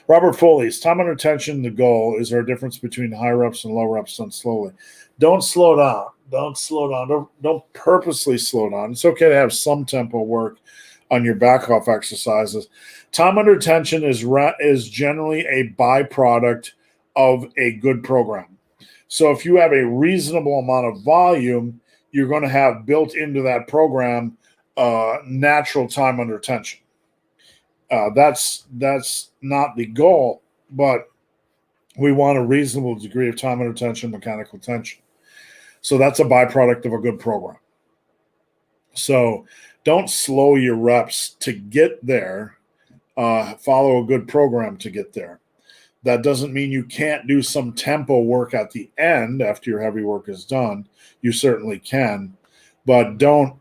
Robert Foley, is time under tension the goal? Is there a difference between high reps and low reps done slowly? Don't slow down. Don't slow down. Don't purposely slow down. It's okay to have some tempo work on your back off exercises. Time under tension is generally a byproduct of a good program. So if you have a reasonable amount of volume, you're going to have built into that program natural time under tension. That's not the goal, but we want a reasonable degree of time under tension, mechanical tension. So that's a byproduct of a good program. So don't slow your reps to get there. Follow a good program to get there. That doesn't mean you can't do some tempo work at the end after your heavy work is done. You certainly can, but don't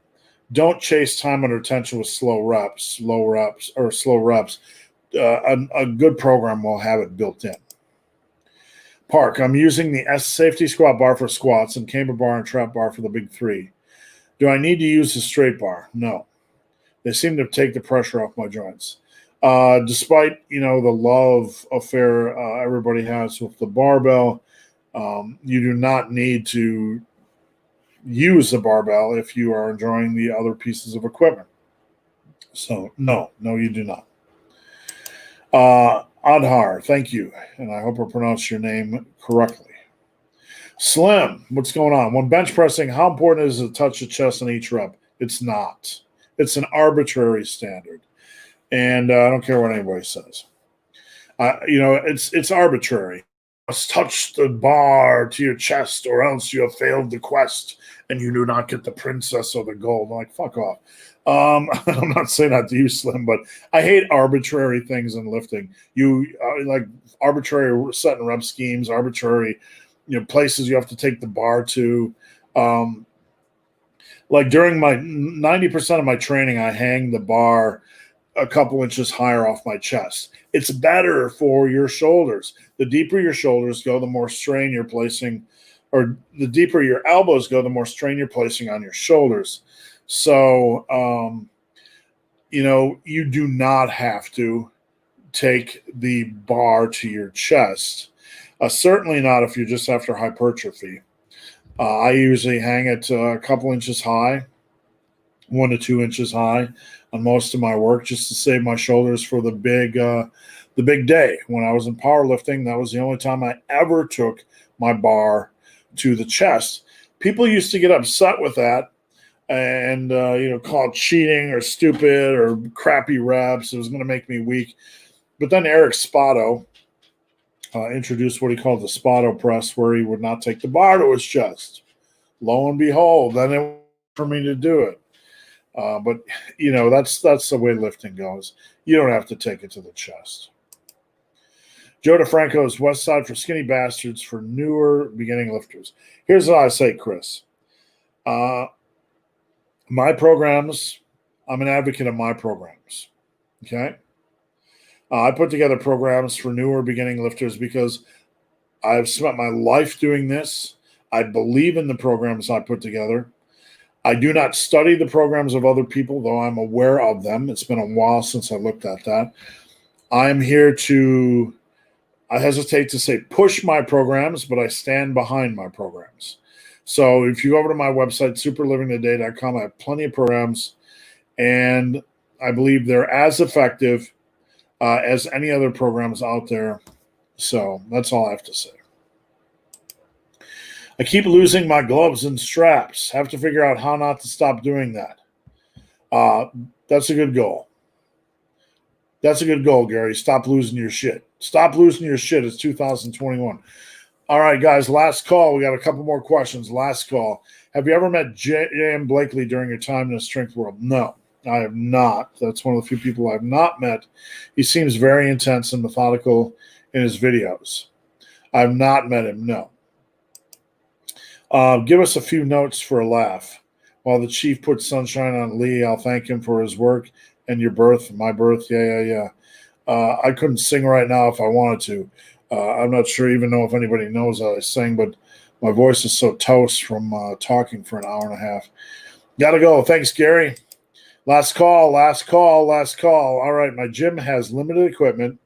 chase time under tension with slow reps. A good program will have it built in. Park, I'm using the S safety squat bar for squats and camber bar and trap bar for the big three. Do I need to use the straight bar? No. They seem to take the pressure off my joints. Despite, the love affair everybody has with the barbell, you do not need to use the barbell if you are enjoying the other pieces of equipment. So, no, you do not. Adhar, thank you. And I hope I pronounced your name correctly. Slim, what's going on? When bench pressing, how important is it to touch the chest on each rep? It's not. It's an arbitrary standard. And I don't care what anybody says. It's arbitrary. You must touch the bar to your chest or else you have failed the quest and you do not get the princess or the gold. I'm like, fuck off. I'm not saying that to you, Slim, but I hate arbitrary things in lifting. You like arbitrary set and rep schemes, arbitrary places you have to take the bar to. Like during my 90% of my training, I hang the bar a couple inches higher off my chest. It's better for your shoulders. The deeper your shoulders go, the more strain you're placing, or the deeper your elbows go, the more strain you're placing on your shoulders. So, you do not have to take the bar to your chest. Certainly not if you're just after hypertrophy. I usually hang it a couple inches high, 1 to 2 inches high on most of my work, just to save my shoulders for the big day. When I was in powerlifting, that was the only time I ever took my bar to the chest. People used to get upset with that and call it cheating or stupid or crappy reps. It was going to make me weak. But then Eric Spotto introduced what he called the Spotto press, where he would not take the bar to his chest. Lo and behold, then it was for me to do it. But that's the way lifting goes. You don't have to take it to the chest. Joe DeFranco's West Side for Skinny Bastards for newer beginning lifters. Here's what I say, Chris. My programs, I'm an advocate of my programs. Okay? I put together programs for newer beginning lifters because I've spent my life doing this. I believe in the programs I put together. I do not study the programs of other people, though I'm aware of them. It's been a while since I looked at that. I'm here to, I hesitate to say push my programs, but I stand behind my programs. So if you go over to my website, superlivingtoday.com, I have plenty of programs, and I believe they're as effective as any other programs out there. So that's all I have to say. I keep losing my gloves and straps. Have to figure out how not to stop doing that. That's a good goal. That's a good goal, Gary. Stop losing your shit. Stop losing your shit. It's 2021. All right, guys, last call. We got a couple more questions. Last call. Have you ever met J.M. Blakely during your time in the strength world? No. I have not. That's one of the few people I've not met. He seems very intense and methodical in his videos. I've not met him, no. Give us a few notes for a laugh. While the chief puts sunshine on Lee, I'll thank him for his work and your birth, my birth. Yeah. I couldn't sing right now if I wanted to. I'm not sure even know if anybody knows how I sing, but my voice is so toast from talking for an hour and a half. Gotta go. Thanks, Gary. Last call. All right, my gym has limited equipment.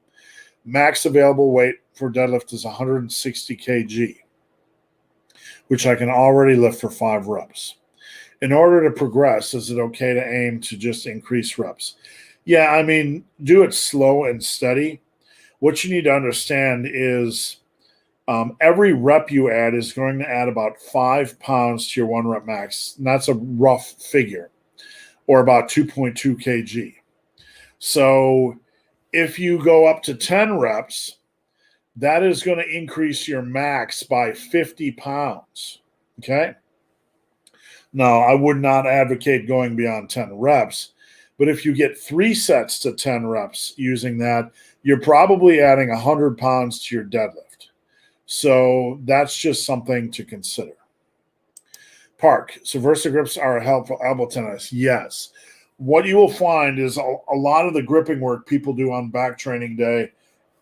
Max available weight for deadlift is 160 kg, which I can already lift for 5 reps. In order to progress, is it okay to aim to just increase reps? Yeah, I mean, do it slow and steady. What you need to understand is every rep you add is going to add about 5 pounds to your 1 rep max. And that's a rough figure, or about 2.2 kg. So if you go up to 10 reps, that is going to increase your max by 50 pounds. Okay? Now, I would not advocate going beyond 10 reps, but if you get 3 sets to 10 reps using that, you're probably adding 100 pounds to your deadlift. So that's just something to consider. Park, so Versa grips are helpful elbow tendonitis. Yes. What you will find is a lot of the gripping work people do on back training day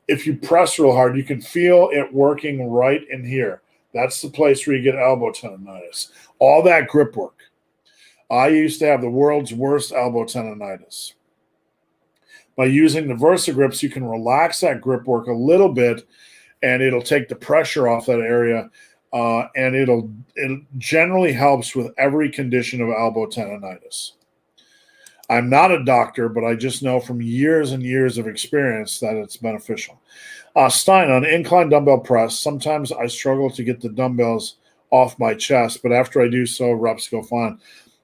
if you press real hard, you can feel it working right in here. That's the place where you get elbow tendonitis. All that grip work. I used to have the world's worst elbow tendonitis. By using the VersaGrips, you can relax that grip work a little bit, and it'll take the pressure off that area, and it generally helps with every condition of elbow tendonitis. I'm not a doctor, but I just know from years and years of experience that it's beneficial. Stein, on incline dumbbell press, sometimes I struggle to get the dumbbells off my chest, but after I do so, reps go fine.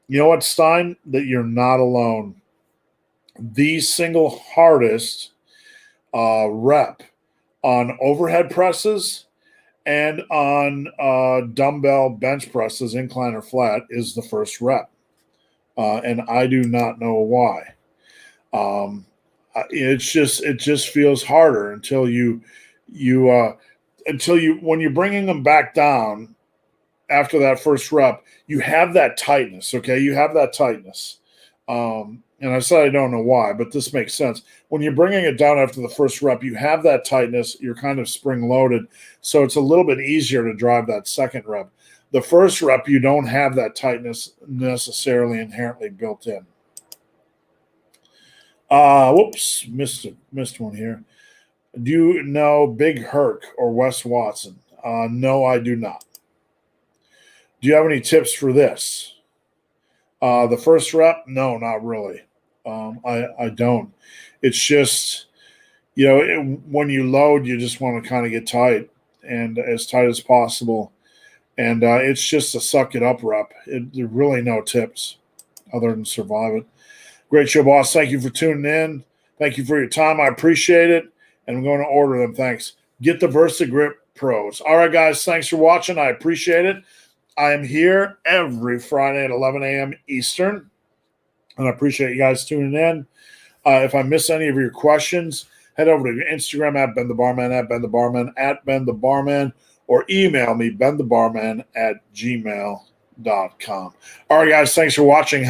You know what, Stein? That you're not alone. The single hardest rep on overhead presses and on dumbbell bench presses, incline or flat, is the first rep. And I do not know why. It just feels harder until when you're bringing them back down after that first rep, you have that tightness. Okay, you have that tightness. And I said I don't know why, but this makes sense. When you're bringing it down after the first rep, you have that tightness. You're kind of spring loaded, so it's a little bit easier to drive that second rep. The first rep, you don't have that tightness necessarily inherently built in. Whoops, missed one here. Do you know Big Herc or Wes Watson? No, I do not. Do you have any tips for this? The first rep? No, not really. I don't. It's just, when you load, you just want to kind of get tight and as tight as possible. And it's just a suck it up rep. There are really no tips other than survive it. Great show, boss. Thank you for tuning in. Thank you for your time. I appreciate it. And I'm going to order them. Thanks. Get the VersaGrip Pros. All right, guys. Thanks for watching. I appreciate it. I am here every Friday at 11 a.m. Eastern. And I appreciate you guys tuning in. If I miss any of your questions, head over to Instagram at BenTheBarman, at BenTheBarman, at BenTheBarman, or email me, benthebarman@gmail.com. All right, guys. Thanks for watching. Have